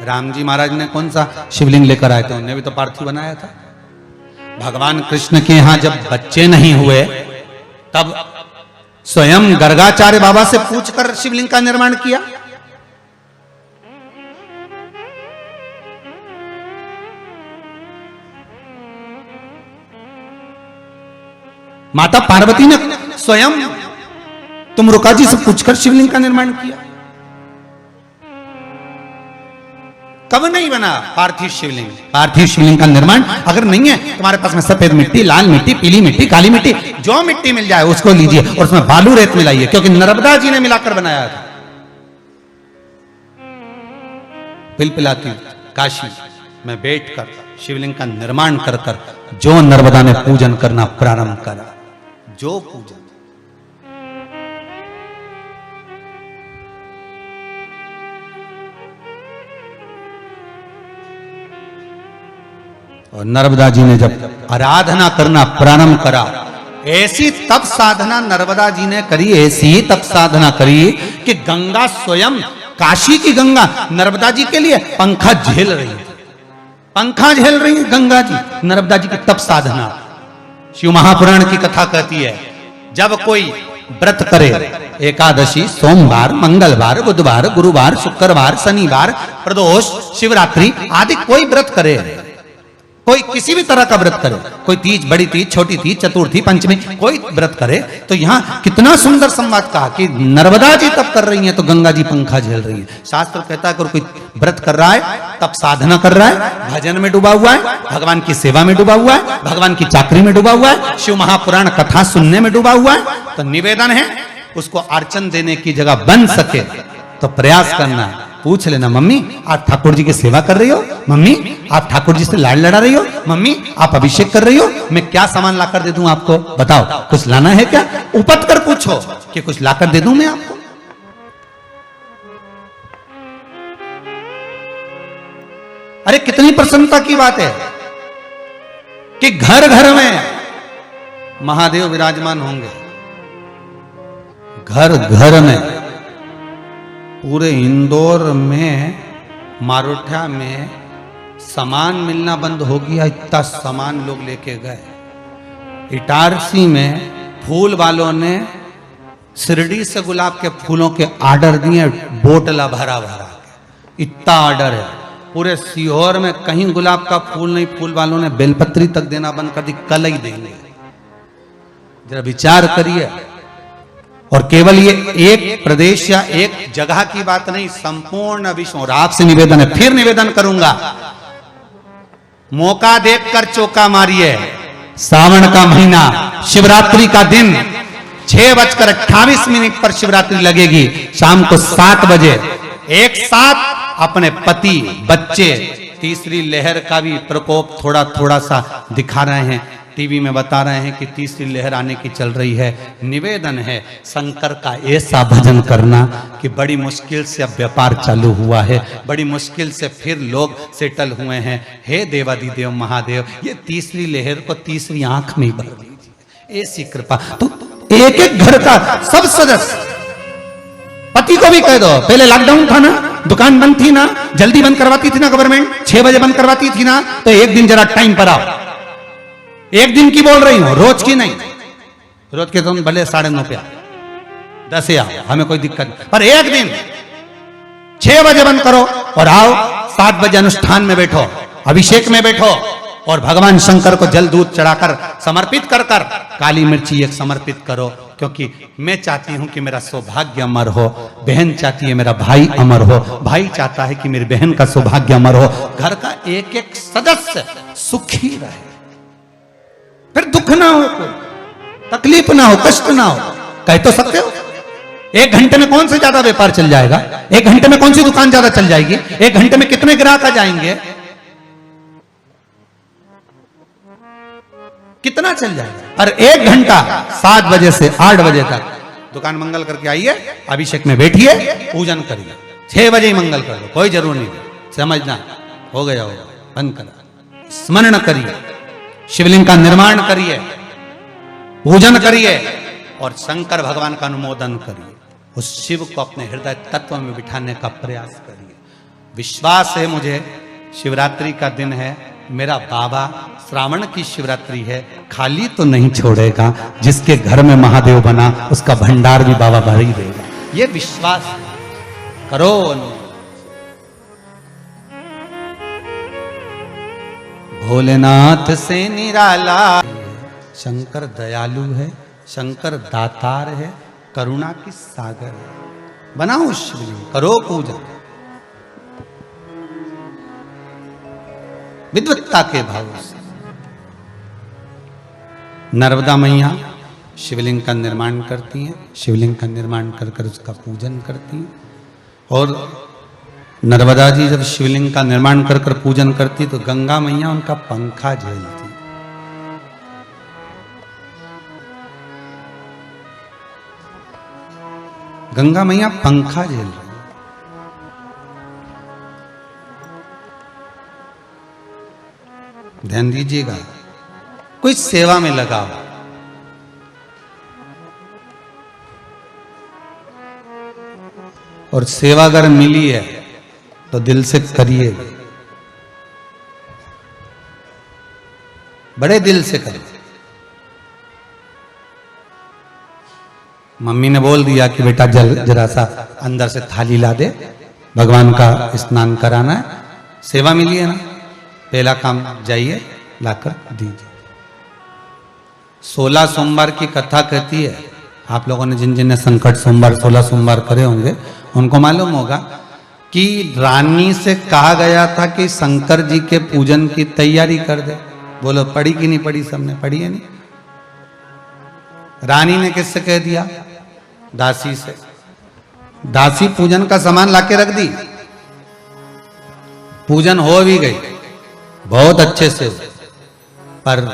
राम जी महाराज ने कौन सा शिवलिंग लेकर आए थे? उन्होंने भी तो पार्थिव बनाया था। भगवान कृष्ण के यहां जब बच्चे नहीं हुए तब स्वयं गर्गाचार्य बाबा से पूछकर शिवलिंग का निर्माण किया। माता पार्वती ने स्वयं तुमरुका जी से पूछकर शिवलिंग का निर्माण किया। कब नहीं बना पार्थिव शिवलिंग? पार्थिव शिवलिंग का निर्माण अगर नहीं है तुम्हारे पास में सफेद मिट्टी, लाल मिट्टी, पीली मिट्टी, काली मिट्टी, जो मिट्टी मिल जाए उसको लीजिए और उसमें बालू रेत मिलाइए, क्योंकि नर्मदा जी ने मिलाकर बनाया था। पिलपिला तीर्थ काशी में बैठकर शिवलिंग का निर्माण कर कर जो नर्मदा ने पूजन करना प्रारंभ करा, जो पूजन। और नर्मदा जी ने जब आराधना करना प्रारंभ करा, ऐसी तप साधना नर्मदा जी ने करी, ऐसी ही तप साधना करी कि गंगा स्वयं, काशी की गंगा नर्मदा जी के लिए पंखा झेल रही है, पंखा झेल रही है गंगा जी। नर्मदा जी की तप साधना शिव महापुराण की कथा कहती है, जब कोई व्रत करे, एकादशी, सोमवार, मंगलवार, बुधवार, गुरुवार, शुक्रवार, शनिवार, प्रदोष, शिवरात्रि आदि कोई व्रत करे कोई किसी भी तरह का व्रत करे, कोई तीज, बड़ी तीज, छोटी तीज, चतुर्थी, पंचमी, कोई व्रत करे, तो यहाँ कितना सुंदर संवाद कहा कि नर्मदा जी तप कर रही हैं तो गंगा जी पंखा झेल रही हैं। शास्त्र कहता है अगर कोई व्रत कर रहा है, तप साधना कर रहा है, भजन में डूबा हुआ है, भगवान की सेवा में डूबा हुआ है, भगवान की चाकरी में डूबा हुआ है, शिव महापुराण कथा सुनने में डूबा हुआ है, तो निवेदन है उसको अर्चन देने की जगह बन सके तो प्रयास करना है। पूछ लेना, मम्मी आप ठाकुर जी की सेवा कर रही हो, मम्मी आप ठाकुर जी से लाड़ लड़ा रही हो, मम्मी आप अभिषेक कर रही हो, मैं क्या सामान लाकर दे दूं आपको, बताओ कुछ लाना है क्या? उपत कर पूछो कि कुछ लाकर दे दूं मैं आपको। अरे कितनी प्रसन्नता की बात है कि घर घर में महादेव विराजमान होंगे, घर घर में। पूरे इंदौर में, मारोठा में सामान मिलना बंद हो गया, इतना सामान लोग लेके गए। इटारसी में फूल वालों ने शिरडी से गुलाब के फूलों के ऑर्डर दिए, बोतला भरा भरा, इतना ऑर्डर है। पूरे सीहोर में कहीं गुलाब का फूल नहीं, फूल वालों ने बेलपत्री तक देना बंद कर दी, कल ही देंगे। जरा विचार करिए। और केवल ये एक प्रदेश या एक जगह की बात नहीं, संपूर्ण विश्व। और आपसे निवेदन है, फिर निवेदन करूंगा, मौका देखकर चौका मारिए। सावन का महीना, शिवरात्रि का दिन, 6:28 पर शिवरात्रि लगेगी। शाम को 7 बजे एक साथ अपने पति, बच्चे, तीसरी लहर का भी प्रकोप थोड़ा थोड़ा सा दिखा रहे हैं, टीवी में बता रहे हैं कि तीसरी लहर आने की चल रही है। निवेदन है शंकर का ऐसा भजन करना कि बड़ी मुश्किल से अब व्यापार चालू हुआ है, बड़ी मुश्किल से फिर लोग सेटल हुए हैं। हे देवादिदेव महादेव, ये तीसरी लहर को तीसरी आंख में भर दीजिए, ऐसी कृपा। तो एक एक घर का सब सदस्य, पति को भी कह दो, पहले लॉकडाउन था ना, दुकान बंद थी ना, जल्दी बंद करवाती थी ना गवर्नमेंट, 6 बजे बंद करवाती थी ना, तो एक दिन जरा टाइम पर आओ। एक दिन की बोल रही हूं, रोज की नहीं। रोज के तुम भले 9:30 पे 10 आओ, हमें कोई दिक्कत नहीं, पर एक दिन 6 बजे बंद करो और आओ 7 बजे अनुष्ठान में बैठो, अभिषेक में बैठो और भगवान शंकर को जल दूध चढ़ाकर समर्पित कर कर काली मिर्ची एक समर्पित करो। क्योंकि मैं चाहती हूं कि मेरा सौभाग्य अमर हो, बहन चाहती है मेरा भाई अमर हो, भाई चाहता है कि मेरी बहन का सौभाग्य अमर हो, घर का एक एक सदस्य सुखी रहे, फिर दुख ना हो, कोई तकलीफ ना हो, कष्ट ना हो। कह तो सकते हो 1 घंटे में कौन से ज्यादा व्यापार चल जाएगा, 1 घंटे में कौन सी दुकान ज्यादा चल जाएगी, 1 घंटे में कितने ग्राहक आ जाएंगे, कितना चल जाएगा। और 1 घंटा 7 बजे से 8 बजे तक दुकान मंगल करके आइए, अभिषेक में बैठिए, पूजन करिए। 6 बजे ही मंगल कर लो, कोई जरूर नहीं, समझना हो गया होगा, बंद करा। स्मरण करिए, शिवलिंग का निर्माण करिए, पूजन करिए और शंकर भगवान का अनुमोदन करिए। उस शिव को अपने हृदय तत्व में बिठाने का प्रयास करिए। विश्वास है मुझे, शिवरात्रि का दिन है, मेरा बाबा श्रावण की शिवरात्रि है, खाली तो नहीं छोड़ेगा। जिसके घर में महादेव बना उसका भंडार भी बाबा भर ही देगा, ये विश्वास करो। भोलेनाथ से निराला, शंकर दयालु है, शंकर दातार है, करुणा की सागर है। बनाओ शिवलिंग, करो पूजा विद्वत्ता के भाव से। नर्मदा मैया शिवलिंग का निर्माण करती हैं, शिवलिंग का निर्माण कर कर उसका पूजन करती हैं। और नर्मदा जी जब शिवलिंग का निर्माण कर कर पूजन करती तो गंगा मैया उनका पंखा झेलती। गंगा मैया पंखा झेल रही। ध्यान दीजिएगा, कोई सेवा में लगाओ, और सेवा अगर मिली है तो दिल से करिए, बड़े दिल से करिए। मम्मी ने बोल दिया कि बेटा जरा सा अंदर से थाली ला दे, भगवान का स्नान कराना है, सेवा मिली है ना, पहला काम जाइए लाकर दीजिए। 16 सोमवार की कथा कहती है, आप लोगों ने जिन जिन ने संकट सोमवार 16 सोमवार करे होंगे उनको मालूम होगा कि रानी से कहा गया था कि शंकर जी के पूजन की तैयारी कर दे। बोलो पढ़ी कि नहीं पढ़ी? सबने पढ़ी है नहीं? रानी ने किससे कह दिया? दासी से। दासी पूजन का सामान लाके रख दी, पूजन हो भी गई बहुत अच्छे से, पर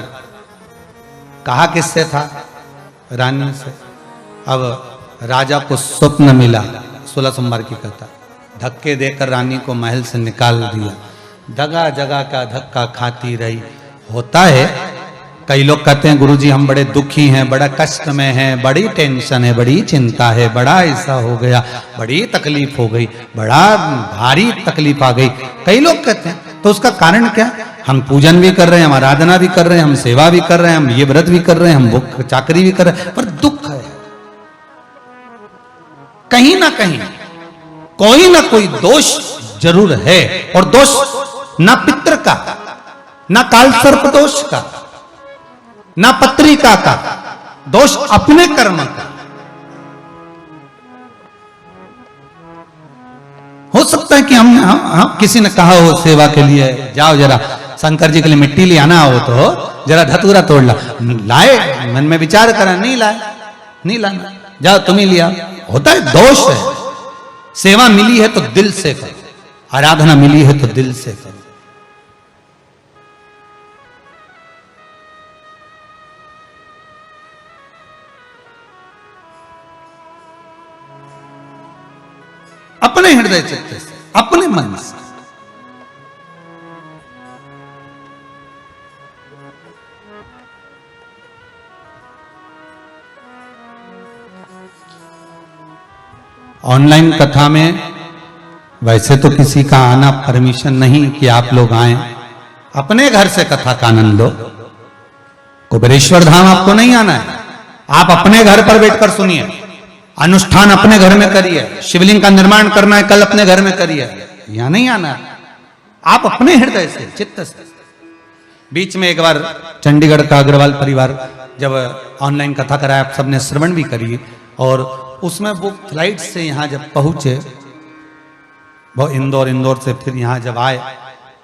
कहा किससे था? रानी से। अब राजा को स्वप्न मिला, 16 सोमवार की कथा, धक्के देकर रानी को महल से निकाल दिया, जगह जगह का धक्का खाती रही। होता है, कई लोग कहते हैं गुरुजी हम बड़े दुखी हैं, बड़ा कष्ट में हैं, बड़ी टेंशन है, बड़ी चिंता है, बड़ा ऐसा हो गया, बड़ी तकलीफ हो गई, बड़ा भारी तकलीफ आ गई। कई लोग कहते हैं, तो उसका कारण क्या? हम पूजन भी कर रहे हैं, हम आराधना भी कर रहे हैं, हम सेवा भी कर रहे हैं, हम ये व्रत भी कर रहे हैं, हम भूख चाकरी भी कर रहे हैं, पर दुख है। कहीं ना कहीं कोई ना कोई दोष जरूर है, और दोष ना पितृ का, ना काल सर्प दोष का, ना पत्रिका का, दोष अपने कर्म का। हो सकता है कि हम किसी ने कहा हो सेवा के लिए जाओ जरा शंकर जी के लिए मिट्टी ले आना हो तो जरा धतूरा तोड़ ला, लाए, मन में विचार करा, नहीं लाए, नहीं लाना, जाओ तुम ही लिया। होता है, दोष है। सेवा मिली है तो दिल से करो, आराधना मिली है तो दिल से करो। अपने हृदय चित्त से, अपने मन से। ऑनलाइन कथा में वैसे तो किसी का आना परमिशन नहीं कि आप लोग आए, अपने घर से कथा का आनंद लो। कुबेरेश्वर धाम आपको नहीं आना है, आप अपने घर पर बैठकर सुनिए, अनुष्ठान अपने घर में करिए। शिवलिंग का निर्माण करना है, कल अपने घर में करिए, यहां नहीं आना। आप अपने हृदय से, चित्त से। बीच में एक बार चंडीगढ़ का अग्रवाल परिवार जब ऑनलाइन कथा कराया, आप सबने श्रवण भी करी, और उसमें वो फ्लाइट से यहाँ जब पहुंचे, वो इंदौर से फिर यहाँ जब आए,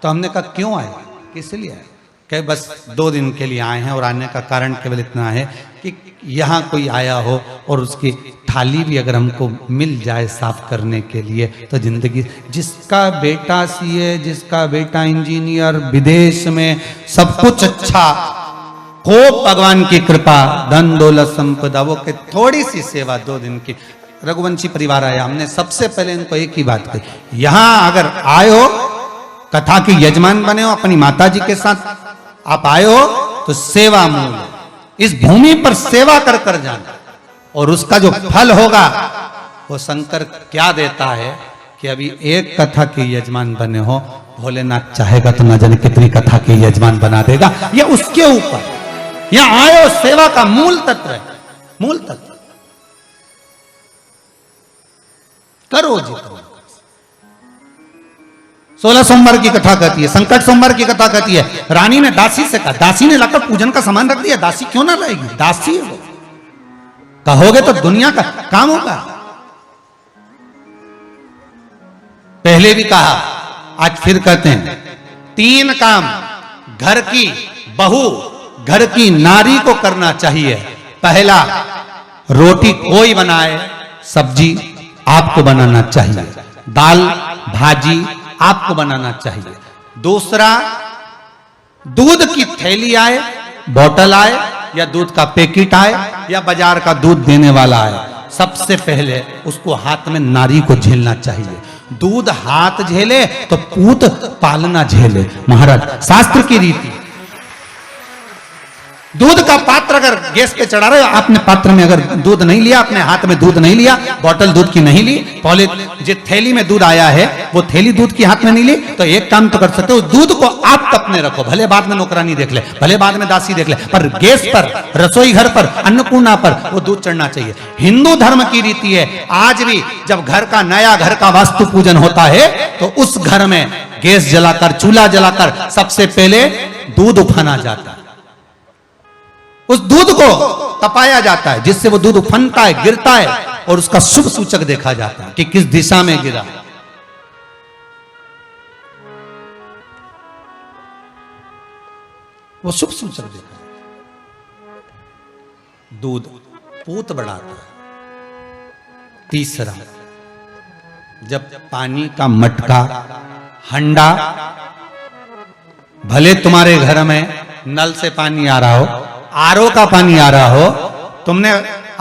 तो हमने कहा क्यों आए, किस लिए आए? कहे बस 2 दिन के लिए आए हैं, और आने का कारण केवल इतना है कि यहाँ कोई आया हो और उसकी थाली भी अगर हमको मिल जाए साफ करने के लिए तो जिंदगी। जिसका बेटा सीए, जिसका बेटा इंजीनियर, विदेश में सब कुछ अच्छा, खूब भगवान की कृपा, धन दौलत संपदा, वो के थोड़ी सी सेवा 2 दिन की। रघुवंशी परिवार आया, हमने सबसे पहले इनको एक ही बात कही, यहां अगर आए हो, कथा के यजमान बने हो, अपनी माता जी के साथ आप आए हो तो सेवा मूल, इस भूमि पर सेवा कर कर जाना, और उसका जो फल होगा वो शंकर क्या देता है कि अभी एक कथा के यजमान बने हो, भोलेनाथ चाहेगा तो न जाने कितनी कथा के यजमान बना देगा। ये उसके ऊपर, यहां आयो, सेवा का मूल तत्व है, मूल तत्व। करो जी, करो। 16 सोमवार की कथा कहती है, संकट सोमवार की कथा कहती है। रानी ने दासी से कहा, दासी ने लाकर पूजन का सामान रख दिया, दासी क्यों ना लाएगी? दासी है वो, कहोगे तो दुनिया का काम होगा। पहले भी कहा, आज फिर कहते हैं, 3 काम घर की बहू, घर की नारी को करना चाहिए। पहला, रोटी कोई बनाए, सब्जी आपको बनाना चाहिए, दाल भाजी आपको बनाना चाहिए। दूसरा, दूध की थैली आए, बोतल आए, या दूध का पैकेट आए, या बाजार का दूध देने वाला आए, सबसे पहले उसको हाथ में नारी को झेलना चाहिए। दूध हाथ झेले तो पूत पालना झेले। महाराज, शास्त्र की रीति, दूध का पात्र अगर गैस पे चढ़ा रहे हो, आपने पात्र में अगर दूध नहीं लिया, अपने हाथ में दूध नहीं लिया, बोतल दूध की नहीं ली, पहले जो थैली में दूध आया है वो थैली दूध की हाथ में नहीं ली, तो एक काम तो कर सकते हो, दूध को आप अपने रखो, भले बाद में नौकरानी देख ले, भले बाद में दासी देख ले, पर गैस पर, रसोई घर पर, अन्नपूर्णा पर वो दूध चढ़ना चाहिए। हिंदू धर्म की रीति है, आज भी जब घर का नया घर का वास्तु पूजन होता है तो उस घर में गैस जलाकर, चूल्हा जलाकर सबसे पहले दूध उफना जाता है, उस दूध को तपाया जाता है, जिससे वो दूध उफनता है, गिरता है, और उसका शुभ सूचक देखा जाता है कि किस दिशा में गिरा। वो शुभ सूचक देखा। दूध पूत बढ़ाता है। तीसरा, जब पानी का मटका, हंडा, भले तुम्हारे घर में नल से पानी आ रहा हो, आरओ का पानी आ रहा हो, तुमने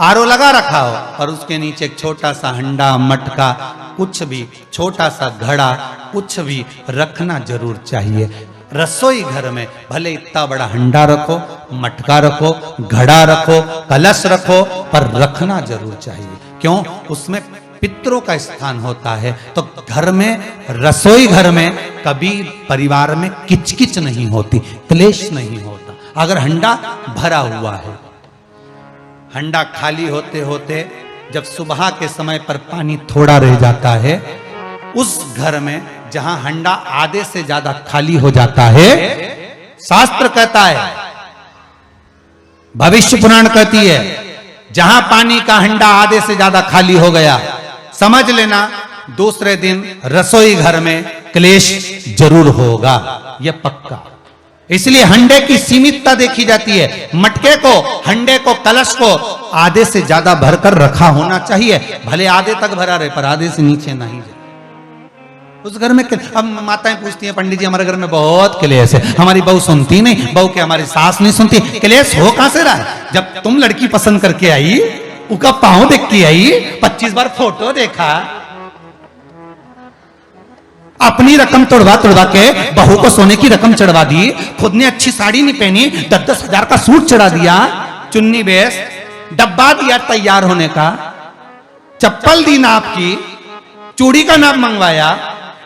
आरओ लगा रखा हो, और उसके नीचे एक छोटा सा हंडा, मटका, कुछ भी, छोटा सा घड़ा, कुछ भी रखना जरूर चाहिए। रसोई घर में भले इतना बड़ा हंडा रखो, मटका रखो, घड़ा रखो, कलश रखो, पर रखना जरूर चाहिए। क्यों? उसमें पितरों का स्थान होता है। तो घर में, रसोई घर में कभी परिवार में किचकिच नहीं होती, क्लेश नहीं होता। अगर हंडा भरा हुआ है, हंडा खाली होते होते जब सुबह के समय पर पानी थोड़ा रह जाता है, उस घर में जहां हंडा आधे से ज्यादा खाली हो जाता है, शास्त्र कहता है, भविष्य पुराण कहती है, जहां पानी का हंडा आधे से ज्यादा खाली हो गया, समझ लेना दूसरे दिन रसोई घर में क्लेश जरूर होगा, यह पक्का। इसलिए हंडे की सीमितता देखी जाती है। मटके को, हंडे को, कलश को आधे से ज्यादा भरकर रखा होना चाहिए। भले आधे तक भरा रहे, पर आधे से नीचे नहीं जाए। उस घर में अब माताएं पूछती हैं, पंडित जी हमारे घर में बहुत क्लेश है, हमारी बहू सुनती नहीं, बहू के हमारी सास नहीं सुनती। क्लेश हो कहां से रहा है? जब तुम लड़की पसंद करके आई, उसका पांव देख के आई, 25 बार फोटो देखा, अपनी रकम तोड़वा तोड़वा के बहू को सोने की रकम चढ़वा दी, खुद ने अच्छी साड़ी नहीं पहनी, 10-10 हजार का सूट चढ़ा दिया, चुन्नी बेस, डब्बा दिया तैयार होने का, चप्पल दी नाप की, चूड़ी का नाप मंगवाया,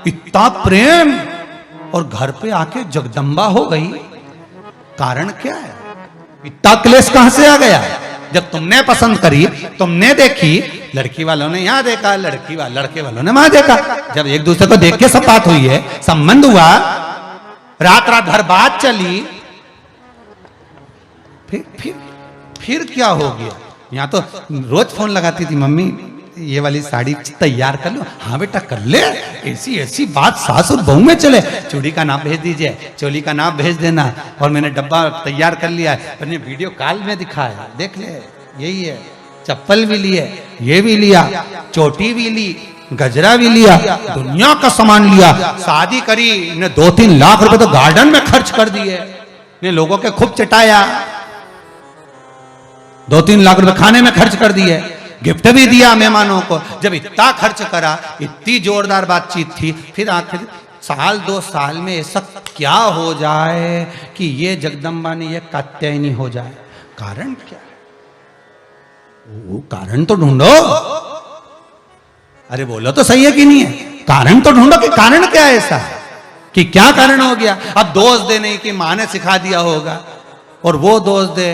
इतना प्रेम, और घर पे आके जगदम्बा हो गई। कारण क्या है? इतना क्लेश कहां से आ गया? जब तुमने पसंद करी, तुमने देखी, लड़की वालों ने यहां देखा, लड़के वालों ने वहां देखा, जब एक दूसरे को देख के सब बात हुई है, संबंध हुआ, रात भर बात चली, फिर क्या हो गया? यहां तो रोज फोन लगाती थी, मम्मी ये वाली साड़ी तैयार कर लो। हाँ बेटा कर ले, ऐसी बात सास और बहू में चले। चूड़ी का नाप भेज दीजिए, चोली का नाप भेज देना, और मैंने डब्बा तैयार कर लिया है, मैंने वीडियो कॉल में दिखाया, देख ले, यही है। चप्पल भी लिए, ये भी लिया, चोटी भी ली, गजरा भी लिया, दुनिया का सामान लिया, शादी करी ने 2-3 लाख रुपए तो गार्डन में खर्च कर दिए, ने लोगों के खूब चटाया, 2-3 लाख रुपए खाने में खर्च कर दिए, गिफ्ट भी दिया मेहमानों को। जब इतना खर्च करा, इतनी जोरदार बातचीत थी, फिर आखिर 1-2 साल में ऐसा क्या हो जाए कि ये जगदम्बा ने ये कात्यायनी हो जाए? कारण क्या है? वो कारण तो ढूंढो। अरे बोलो तो सही है कि नहीं है? कारण तो ढूंढो कि कारण क्या है ऐसा, कि क्या कारण हो गया। अब दोष दे नहीं कि माँ ने सिखा दिया होगा, और वो दोष दे,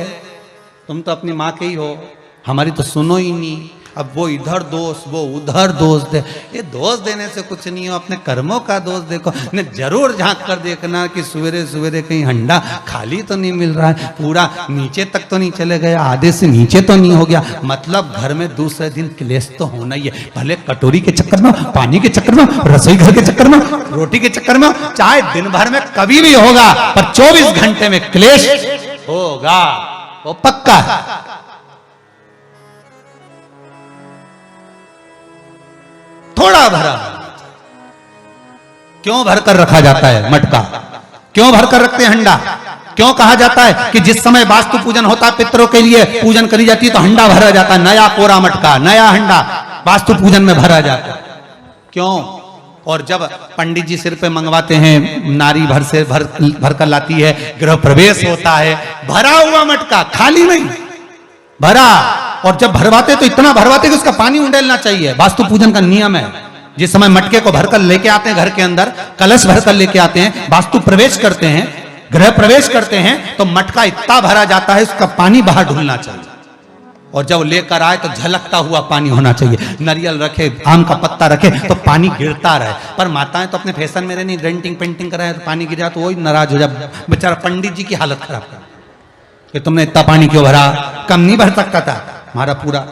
तुम तो अपनी माँ के ही हो, हमारी तो सुनो ही नहीं। अब वो इधर दोष, वो उधर दोष दे, ये दोष देने से कुछ नहीं हो, अपने कर्मों का दोष देखो। ने जरूर झांक कर देखना कि सवेरे सवेरे कहीं हंडा खाली तो नहीं मिल रहा है, पूरा नीचे तक तो नहीं चले गया, आधे से नीचे तो नहीं हो गया। मतलब घर में दूसरे दिन क्लेश तो होना ही है, भले कटोरी के चक्कर में, पानी के चक्कर में, रसोई घर के चक्कर में, रोटी के चक्कर में, चाहे दिन भर में कभी भी होगा, पर 24 घंटे में क्लेश होगा, वो पक्का है। थोड़ा भरा, क्यों भर कर रखा जाता है मटका? क्यों भर कर रखते हैं हंडा? क्यों कहा जाता है कि जिस समय वास्तु पूजन होता है, पितरों के लिए पूजन करी जाती है, तो हंडा भरा जाता है, नया कोरा मटका, नया हंडा वास्तु पूजन में भरा जाता है। क्यों? और जब पंडित जी सिर पे मंगवाते हैं, नारी भर कर लाती है, गृह प्रवेश होता है, भरा हुआ मटका, खाली नहीं, भरा। और जब भरवाते तो इतना भरवाते कि उसका पानी उंडेलना चाहिए, वास्तु पूजन का नियम है। जिस समय मटके को भरकर लेके आते हैं घर के अंदर, कलश भरकर लेके आते हैं, वास्तु प्रवेश करते हैं, गृह प्रवेश करते हैं, तो मटका इतना भरा जाता है, उसका पानी बाहर ढुलना चाहिए। और जब लेकर आए तो झलकता हुआ पानी होना चाहिए। नारियल रखे, आम का पत्ता रखे तो पानी गिरता रहे। पर माताएं तो अपने फैशन में नहीं, डेंटिंग पेंटिंग कराए तो पानी गिर जाए तो वही नाराज हो जाए। बेचारा पंडित जी की हालत खराब कर कि तुमने इतना पानी क्यों भरा, कम नहीं भर सकता था हमारा पूरा।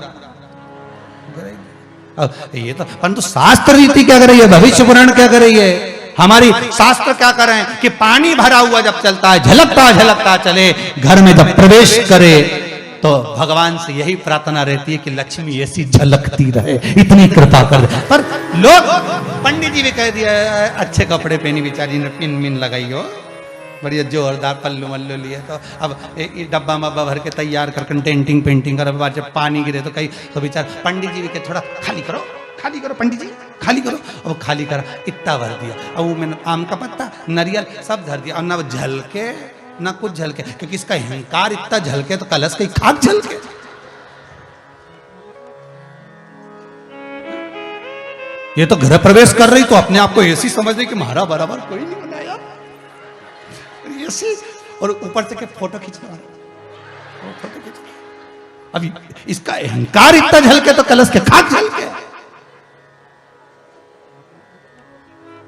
ये तो परंतु शास्त्र रीति क्या कर रही है, भविष्य पुराण क्या कर रही है, हमारी शास्त्र क्या कर रहे हैं कि पानी भरा हुआ जब चलता है, झलकता झलकता चले, घर में जब प्रवेश करे तो भगवान से यही प्रार्थना रहती है कि लक्ष्मी ऐसी झलकती रहे, इतनी कृपा कर दे। पर लोग, पंडित जी भी कह दिया अच्छे कपड़े पहनी बेचारी ने, पिन मिन लगाई हो, बढ़िया जोरदार पल्लू मल्लू लिए, तो अब डब्बा मब्बा भर के तैयार कर डेंटिंग पेंटिंग कर, बाद जब पानी गिरे तो कहीं तो बेचार पंडित जी भी कहे थोड़ा खाली करो पंडित जी खाली करो। अब खाली करा, इतना भर दिया, अब वो मैंने आम का पत्ता नारियल सब धर दिया, और ना वो झलके ना कुछ झलके, क्योंकि इसका अहंकार इतना झलके तो कलश की खाक झलके। ये तो घर प्रवेश कर रही तो अपने आप को ऐसी समझ रही कि महारा बराबर कोई नहीं बनाया, ऐसी, और ऊपर से के फोटो खींचने वाला, फोटो खींच। अभी इसका अहंकार इतना झलके तो कलश के खाक झलके।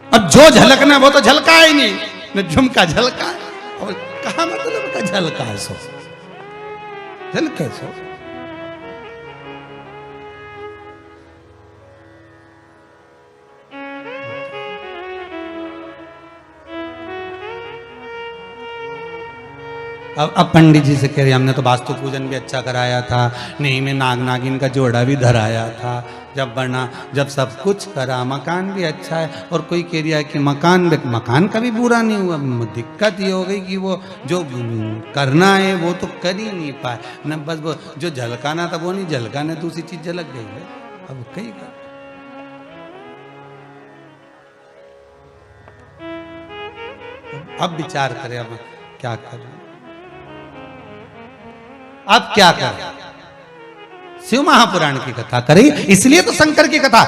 अब जो झलकना वो तो झलका ही नहीं, न झुमका झलका है, और कहा मतलब का झलका है, सो झलके सो। अब पंडित जी से कह रही हमने तो वास्तु पूजन भी अच्छा कराया था, नहीं में नाग नागिन का जोड़ा भी धराया था, जब बना जब सब कुछ करा, मकान भी अच्छा है, और कोई कह रहा है कि मकान का भी बुरा नहीं हुआ, दिक्कत ये हो गई कि वो जो करना है वो तो कर ही नहीं पाए न, बस वो जो झलकाना था वो नहीं झलकाने, दूसरी चीज झलक गई है। अब कहीं का अब विचार करें अब क्या करें, अब क्या करें। शिव महापुराण की कथा करें, इसलिए तो शंकर की कथा,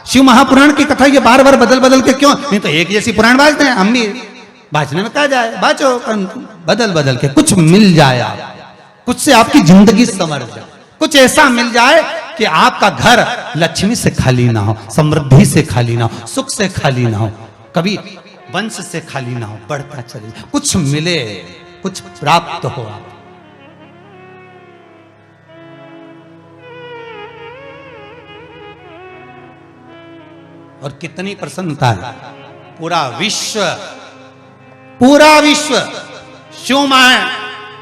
शिव महापुराण की कथा ये बार बार बदल बदल के क्यों, नहीं तो एक जैसी पुराण बाजते हैं, हम भी बाजने में कहा जाए बाजो, बदल बदल के कुछ मिल जाए, आप कुछ से आपकी जिंदगी संवर जाए, कुछ ऐसा मिल जाए कि आपका घर लक्ष्मी से खाली ना हो, समृद्धि से खाली ना हो, सुख से खाली ना हो, कभी वंश से खाली ना हो, बढ़ता चले, कुछ मिले, कुछ प्राप्त हो। आप और कितनी प्रसन्नता है, पूरा विश्व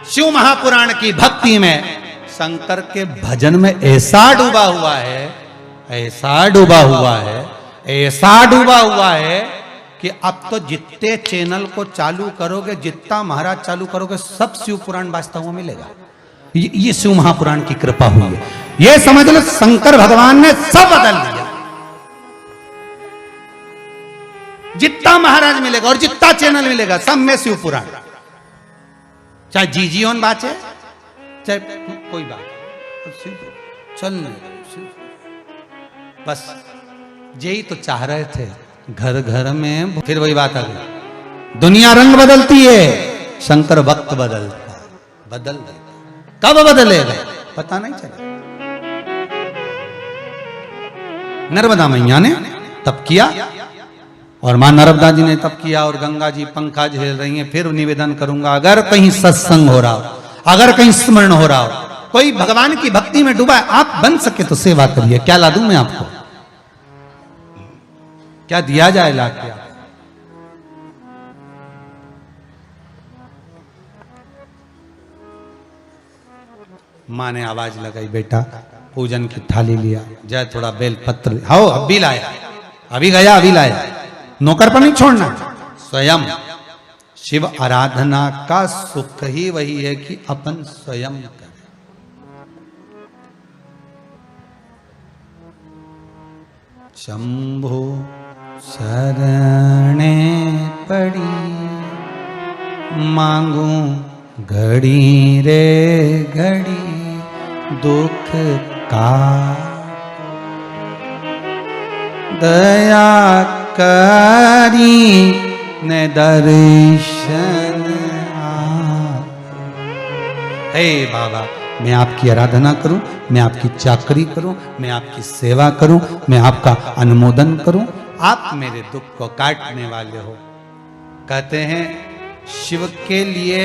शिव महापुराण की भक्ति में, शंकर के भजन में ऐसा डूबा हुआ है, ऐसा डूबा हुआ है, ऐसा डूबा हुआ है कि अब तो जितने चैनल को चालू करोगे, जितना महाराज चालू करोगे, सब शिव पुराण बाजता हुआ मिलेगा। ये शिव महापुराण की कृपा हुई है, ये समझ लो शंकर भगवान ने सब बदल दिया। जितना महाराज मिलेगा और जितना चैनल मिलेगा सब में शिव पुराण, चाहे जीजीओन बाचे चाहे कोई बात, चल नहीं, बस यही तो चाह रहे थे घर घर में। फिर वही बात आ गई, दुनिया रंग बदलती है, शंकर वक्त बदलता, बदल देता, कब बदलेगा पता नहीं चला। नर्मदा मैया ने तप किया और मां नर्मदा जी ने तप किया और गंगा जी पंखा झेल रही हैं। फिर निवेदन करूंगा, अगर कहीं सत्संग हो रहा हो, अगर कहीं स्मरण हो रहा हो, कोई भगवान की भक्ति में डूबा है, आप बन सके तो सेवा करिए। क्या ला दूं मैं आपको, क्या दिया जाए ला के? मां ने आवाज लगाई, बेटा पूजन की थाली लिया, जय थोड़ा बेल पत्र, आओ अभी लाया, अभी गया अभी लाया, नौकर पर नहीं छोड़ना। स्वयं शिव आराधना का सुख ही वही है कि अपन स्वयं करें। शंभो शरणे पड़ी, मांगू घड़ी रे घड़ी, दुख का दया करी ने दर्शन। हे बाबा मैं आपकी आराधना करूं, मैं आपकी चाकरी करूं, मैं आपकी सेवा करूं, मैं आपका अनुमोदन करूं, आप मेरे दुख को काटने वाले हो। कहते हैं शिव के लिए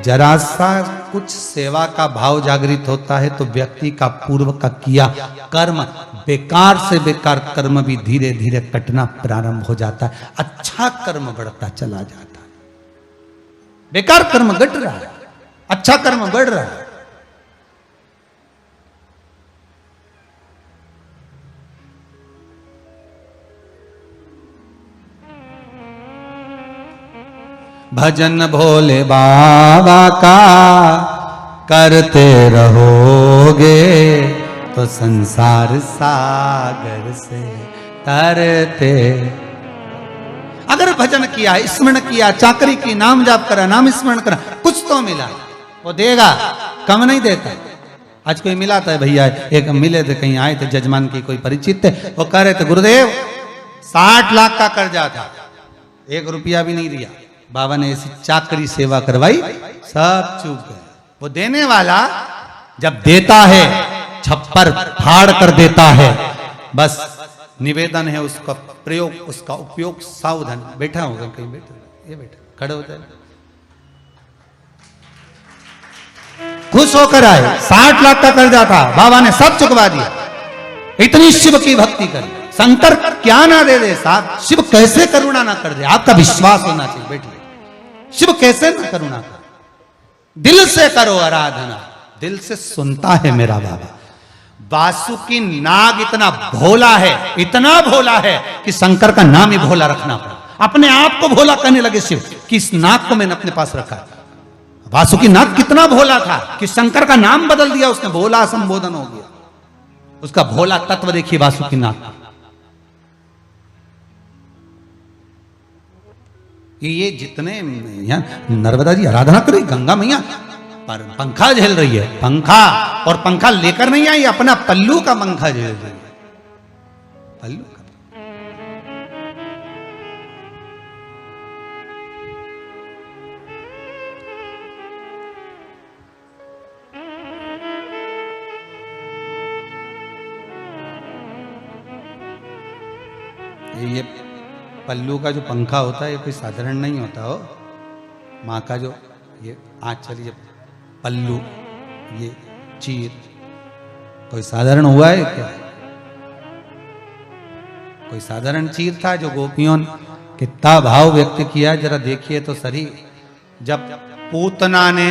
जरा सा कुछ सेवा का भाव जागृत होता है तो व्यक्ति का पूर्व का किया कर्म, बेकार से बेकार कर्म भी धीरे धीरे कटना प्रारंभ हो जाता है, अच्छा कर्म बढ़ता चला जाता है। बेकार कर्म घट रहा है, अच्छा कर्म बढ़ रहा है। भजन भोले बाबा का करते रहोगे तो संसार सागर से तरते। अगर भजन किया, स्मरण किया, चाकरी की, नाम जाप करा, नाम स्मरण करा, कुछ तो मिला, वो देगा, कम नहीं देता। आज कोई मिला था भैया, एक मिले थे, कहीं आए थे, जजमान की कोई परिचित थे, वो कह रहे थे गुरुदेव 60 लाख का कर्जा था, 1 रुपया भी नहीं दिया, बाबा ने ऐसी चाकरी सेवा करवाई, सब चूक गए। वो देने वाला जब देता है छप्पर फाड़ कर देता है, बस निवेदन है उसका प्रयोग, उसका उपयोग सावधान। बैठा होगा कहीं, बैठा, ये बैठा, खड़े होते हैं, खुश होकर आए। 60 लाख का कर्जा था, बाबा ने सब चुकवा दिया। इतनी शिव की भक्ति करी, शंकर क्या ना दे दे साहब, शिव कैसे करुणा ना कर दे, आपका विश्वास होना चाहिए। बैठिए, शिव कैसे ना करुणा कर, दिल से करो आराधना, दिल से सुनता है मेरा बाबा। वासुकी नाग इतना भोला है, इतना भोला है कि शंकर का नाम ही भोला रखना पड़ा। अपने आप को भोला कहने लगे शिव कि इस नाग को मैंने अपने पास रखा। वासुकी नाग कितना भोला था कि शंकर का नाम बदल दिया उसने, भोला संबोधन हो गया। उसका भोला तत्व देखिए वासुकी नाग। ये जितने यहाँ नर्मदा जी आराधना कर रही, गंगा मैया पर पंखा झेल रही है, पंखा, और पंखा लेकर नहीं आई, अपना पल्लू का पंखा झेल रही है, पल्लू का। ये पल्लू का जो पंखा होता है ये कोई साधारण नहीं होता हो। माँ का जो ये आंचल, ये पल्लू, ये चीर, कोई साधारण हुआ है क्या? कोई साधारण चीर था जो गोपियों ने कितना भाव व्यक्त किया, जरा देखिए तो सही। जब पूतना ने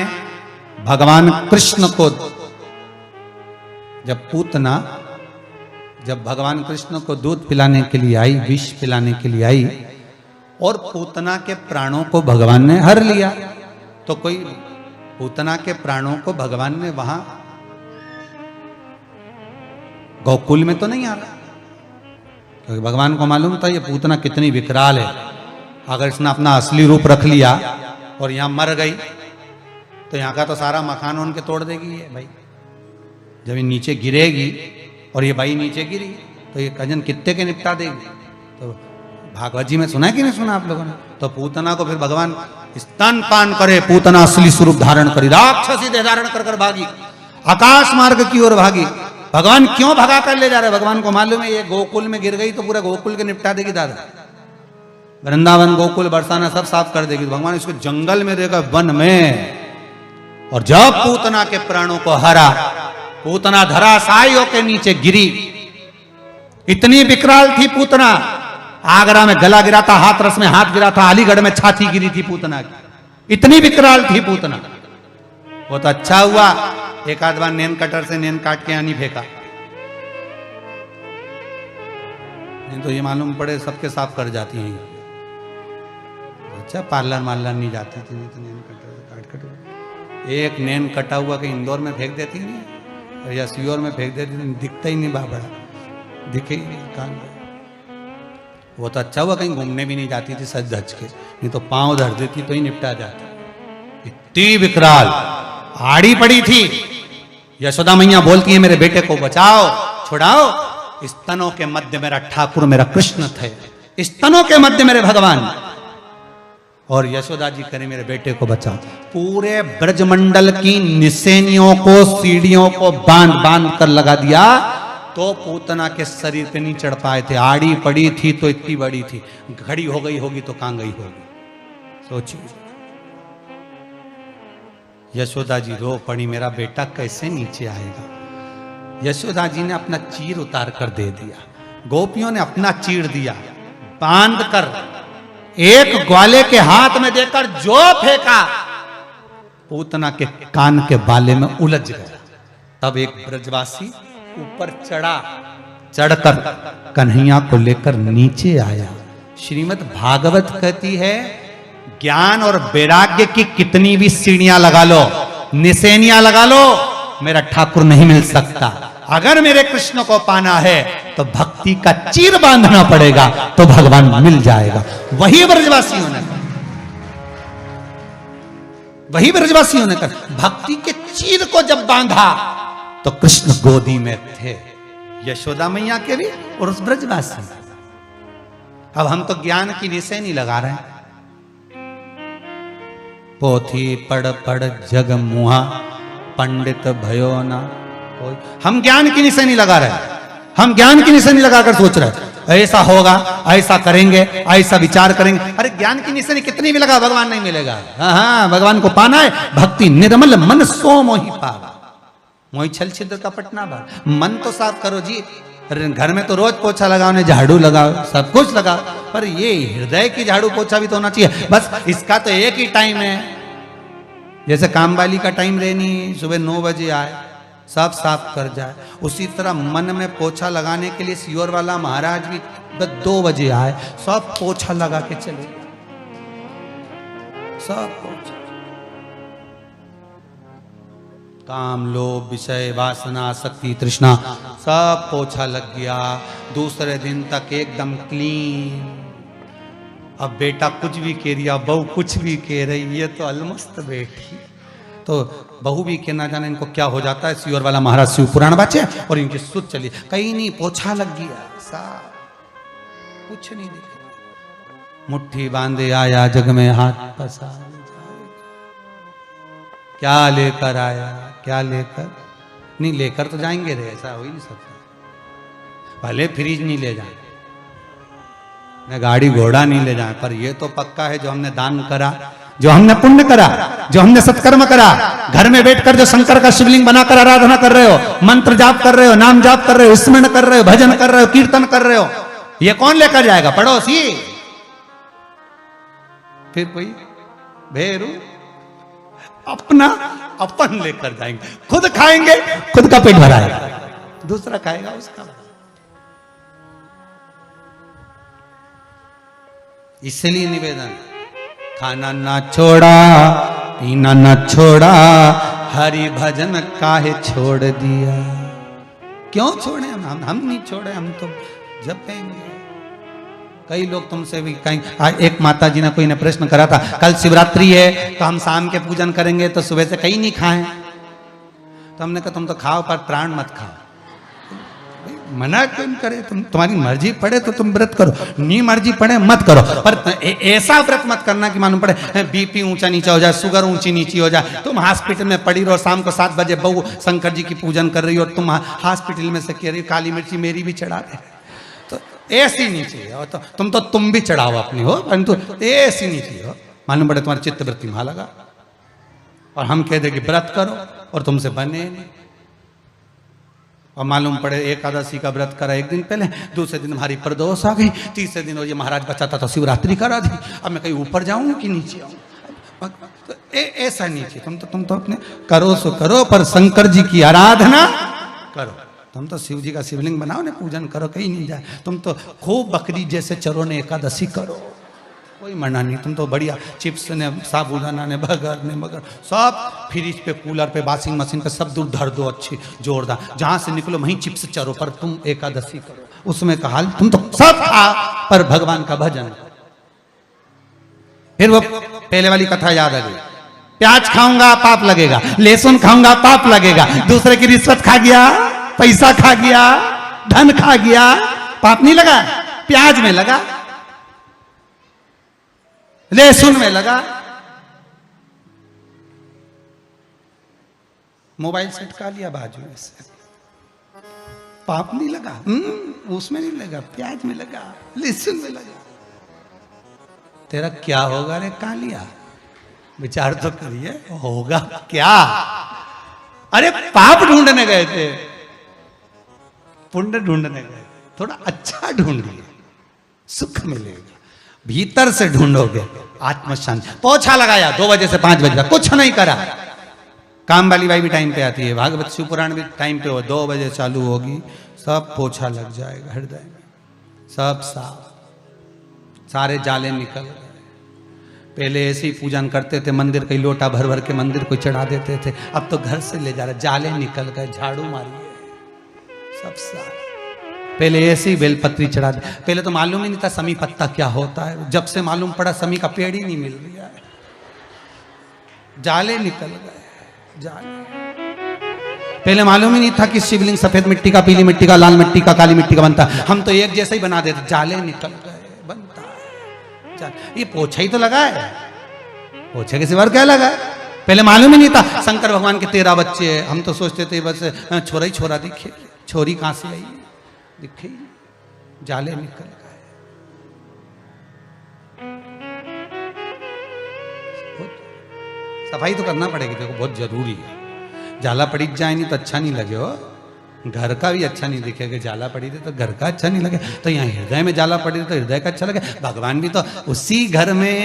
भगवान कृष्ण को, जब भगवान कृष्ण को दूध पिलाने के लिए आई, विष पिलाने के लिए आई, और पूतना के प्राणों को भगवान ने हर लिया, तो कोई पूतना के प्राणों को भगवान ने वहां गोकुल में तो नहीं आ रहा, क्योंकि भगवान को मालूम था ये पूतना कितनी विकराल है। अगर इसने अपना असली रूप रख लिया और यहां मर गई तो यहां का तो सारा मकान उनके तोड़ देगी ये भाई। जब ये नीचे गिरेगी और ये भाई नीचे गिरी तो ये कजन कितने के निपटा देगी। तो भागवत जी में सुना है कि नहीं सुना आप लोगों ने? तो पूतना को फिर भगवान स्तनपान करे, पूतना असली स्वरूप धारण करी, राक्षसी देह धारण कर कर भागी, आकाश मार्ग की ओर भागी। भगवान क्यों भगा कर ले जा रहे? भगवान को मालूम है ये गोकुल में गिर गई तो पूरा गोकुल के निपटा देगी दादा, वृंदावन गोकुल बरसाना सब साफ कर देगी। भगवान इसको जंगल में देगा, वन में। और जब पूतना के प्राणों को हरा, पूतना धराशायी होके नीचे गिरी। इतनी विकराल थी पूतना, आगरा में गला गिरा था, हाथरस में हाथ गिरा था, अलीगढ़ में छाती गिरी थी पूतना की। इतनी विकराल थी पूतना। वो तो अच्छा हुआ एक आध बार नैन कटर से नैन काट के यहाँ नहीं फेंका, नहीं तो ये मालूम पड़े सबके साफ कर जाती हैं। अच्छा पार्लर मार्लर नहीं जाती थी, नहीं तो नैन कटर काट एक नैन कटा हुआ कहीं इंदौर में फेंक देती नहीं, या सीओर में फेंक देती थी, दिखता ही नहीं बाबड़ा, दिखे ही नहीं कान। वो तो अच्छा हुआ कहीं घूमने भी नहीं जाती थी सज धज के, नहीं तो पांव धर देती तो ही निपटा जाता। इतनी विकराल आड़ी पड़ी थी। यशोदा मैया बोलती है मेरे बेटे को बचाओ, छुड़ाओ। स्तनों के मध्य मेरा ठाकुर, मेरा कृष्ण थे, स्तनों के मध्य मेरे भगवान। और यशोदा जी करे मेरे बेटे को बचाओ। पूरे ब्रजमंडल की निसेनियों को सीढ़ियों को बांध बांध कर लगा दिया, तो पूतना के शरीर पे नहीं चढ़ पाए थे। आड़ी पड़ी थी तो इतनी बड़ी थी, खड़ी हो गई होगी तो कहां गई होगी, सोचिए। यशोदा जी रो पड़ी, मेरा बेटा कैसे नीचे आएगा। यशोदा जी ने अपना चीर उतार कर दे दिया, गोपियों ने अपना चीर दिया, बांध कर एक ग्वाले के हाथ में देकर जो फेंका, पूतना के कान के बाले में उलझ गया। तब एक ब्रजवासी ऊपर चढ़ा, चढ़कर कन्हैया को लेकर नीचे आया। श्रीमद् भागवत कहती है, ज्ञान और वैराग्य की कितनी भी सीढ़ियां लगा लो, निसेनियां लगा लो, मेरा ठाकुर नहीं मिल सकता। अगर मेरे कृष्ण को पाना है तो भक्ति का चीर बांधना पड़ेगा, तो भगवान मिल जाएगा। वही ब्रजवासियों ने कर भक्ति के चीर को जब बांधा तो कृष्ण गोदी में थे, यशोदा मैया के भी और उस ब्रजवासी। अब हम तो ज्ञान की निशानी लगा रहे हैं, पोथी पढ़ पढ़ जग मुहा पंडित भयो ना कोई। हम ज्ञान की निशानी लगा रहे हैं, हम ज्ञान की निशानी लगाकर सोच रहे हैं ऐसा होगा, ऐसा करेंगे, ऐसा विचार करेंगे। अरे ज्ञान की निशानी कितनी भी लगा, भगवान नहीं मिलेगा। हाँ, भगवान को पाना है, भक्ति निर्मल मन सो मोहि पावा, मोहि छल छिद्र कपट ना भाव। मन तो साफ करो जी, घर में तो रोज पोछा लगाओ, ने झाड़ू लगाओ, सब कुछ लगाओ, पर ये हृदय की झाड़ू पोछा भी तो होना चाहिए। बस इसका तो एक ही टाइम है, जैसे काम वाली का टाइम रहनी, सुबह 9 बजे आए सब साफ कर जाए, उसी तरह मन में पोछा लगाने के लिए सियोर वाला महाराज भी 2 बजे आए, सब पोछा लगा के चले, सब पोछा। काम लोभ विषय वासना आसक्ति तृष्णा सब पोछा लग गया। दूसरे दिन तक एकदम क्लीन। अब बेटा कुछ भी कह रही, बहू कुछ भी कह रही, ये तो अलमस्त बेटी, तो बहू भी कहना जाने इनको क्या हो जाता है। सियोर वाला महाराज शिव पुराण बाचे और इनकी सुध चली, कहीं नहीं पोछा लग गया, साफ कुछ नहीं दिख। मुट्ठी बांधे आया जग में हाथ पसार, क्या लेकर आया, क्या लेकर नहीं, लेकर तो जाएंगे रे, ऐसा हो ही नहीं सकता। भले फ्रिज नहीं ले जाए, न गाड़ी घोड़ा नहीं ले जाए, पर ये तो पक्का है जो हमने दान करा, जो हमने पुण्य करा, जो हमने सत्कर्म करा, घर में बैठकर जो शंकर का शिवलिंग बनाकर आराधना कर रहे हो, मंत्र जाप कर रहे हो, नाम जाप कर रहे हो, स्मरण कर रहे हो, भजन कर रहे हो, कीर्तन कर रहे हो, ये कौन लेकर जाएगा? पड़ोसी, फिर कोई भेरू, अपना अपन लेकर जाएंगे, खुद खाएंगे, खुद का पेट भराएगा, दूसरा खाएगा उसका। इसलिए निवेदन, खाना ना छोड़ा, पीना ना छोड़ा, हरि भजन काहे छोड़ दिया। क्यों छोड़े हम नहीं छोड़े, हम तो जपेंगे। कई लोग तुमसे भी कहीं, एक माता जी ने कोई ने प्रश्न करा था, कल शिवरात्रि है तो हम शाम के पूजन करेंगे तो सुबह से कहीं नहीं खाएं। तो हमने कहा तुम तो खाओ पर प्राण मत खाओ। मना क्यों करे, तुम्हारी मर्जी पड़े तो तुम व्रत करो, नहीं मर्जी पड़े मत करो, पर ऐसा व्रत मत करना कि मालूम पड़े बीपी ऊंचा नीचा हो जाए, शुगर ऊंची नीची हो जाए, तुम हॉस्पिटल में पड़ी रहो, शाम को 7 बजे बहू शंकर जी की पूजन कर रही हो, तुम हॉस्पिटल में से कह रही हो काली मिर्ची मेरी भी चढ़ा दे, तो ऐसी नहीं चाहिए। तो तुम भी चढ़ाओ अपनी हो, परंतु ऐसी नहीं चाहिए। मालूम पड़े तुम्हारी चित्त वृत्ति वहां लगा और हम कह दे कि व्रत करो और तुमसे बने नहीं। और मालूम पड़े एकादशी का व्रत करा एक दिन पहले, दूसरे दिन हमारी प्रदोष आ गई, तीसरे दिन ये महाराज बचाता तो शिवरात्रि करा दी, अब मैं कहीं ऊपर जाऊं कि नीचे आऊं, तो ऐसा नीचे। तुम तो अपने करो सो करो, पर शंकर जी की आराधना करो। तुम तो शिव जी का शिवलिंग बनाओ ने, पूजन करो, कहीं नहीं जाए। तुम तो खूब बकरी जैसे चरो ने एकादशी करो, कोई मना नहीं। तुम तो बढ़िया चिप्स ने, साबुदाना ने, बर्गर ने, मगर सब फ्रिज पे, कूलर पे, वॉशिंग मशीन पे सब दूर धर दो अच्छी जोरदार, जहां से निकलो वहीं चिप्स चरो, पर तुम एकादशी करो। उसमें कहा तुम तो सब खा पर भगवान का भजन। फिर वो पहले वाली कथा याद आ गई, प्याज खाऊंगा पाप लगेगा, लहसुन खाऊंगा पाप लगेगा, दूसरे की रिश्वत खा गया, पैसा खा गया, धन खा गया, पाप नहीं लगा, प्याज में लगा। लहसुन में लगा, मोबाइल से अटका लिया बाजू में से, पाप नहीं लगा, उसमें नहीं लगा, प्याज में लगा, लहसुन में लगा। तेरा क्या होगा रे कालिया, विचार तो करिए, होगा क्या? अरे पाप ढूंढने गए थे, पुण्य ढूंढने गए, थोड़ा अच्छा ढूंढिए, सुख मिलेगा। भीतर से ढूंढोगे आत्मशांति। पोछा लगाया 2 बजे से 5 बजे तक, कुछ नहीं करा। काम वाली बाई भी टाइम पे आती है, भागवत शिव पुराण भी टाइम पे हो, 2 बजे चालू होगी, सब पोछा लग जाएगा हृदय में, सब साफ, सारे जाले निकल गए। पहले ऐसे ही पूजन करते थे, मंदिर कई लोटा भर भर के मंदिर को चढ़ा देते थे, अब तो घर से ले जा रहे, जाले निकल गए, झाड़ू मारिए, सब साफ। पहले ऐसे ही बेलपत्री चढ़ा दे, पहले तो मालूम ही नहीं था समी पत्ता क्या होता है, जब से मालूम पड़ा समी का पेड़ ही नहीं मिल रहा है, जाले निकल गए, जाले। पहले मालूम ही नहीं था कि शिवलिंग सफेद मिट्टी का, पीली मिट्टी का, लाल मिट्टी का, काली मिट्टी का बनता है, हम तो एक जैसा ही बना देते, जाले निकल गए, बनता है। ये पोछा ही तो लगा है, पोछे के सिवा क्या लगा है? पहले मालूम ही नहीं था शंकर भगवान के 13 बच्चे हैं, हम तो सोचते थे बस छोरा ही छोरा दिखे, छोरी कहां से आई दिखे, जाले निकल गए। सफाई तो करना पड़ेगी, देखो बहुत जरूरी है। जाला पड़ी जाए नहीं तो अच्छा नहीं लगे हो, घर का भी अच्छा नहीं दिखेगा, जाला पड़ी थी तो घर का अच्छा नहीं लगे, तो यहाँ हृदय में जाला पड़ी तो हृदय का अच्छा लगे। भगवान भी तो उसी घर में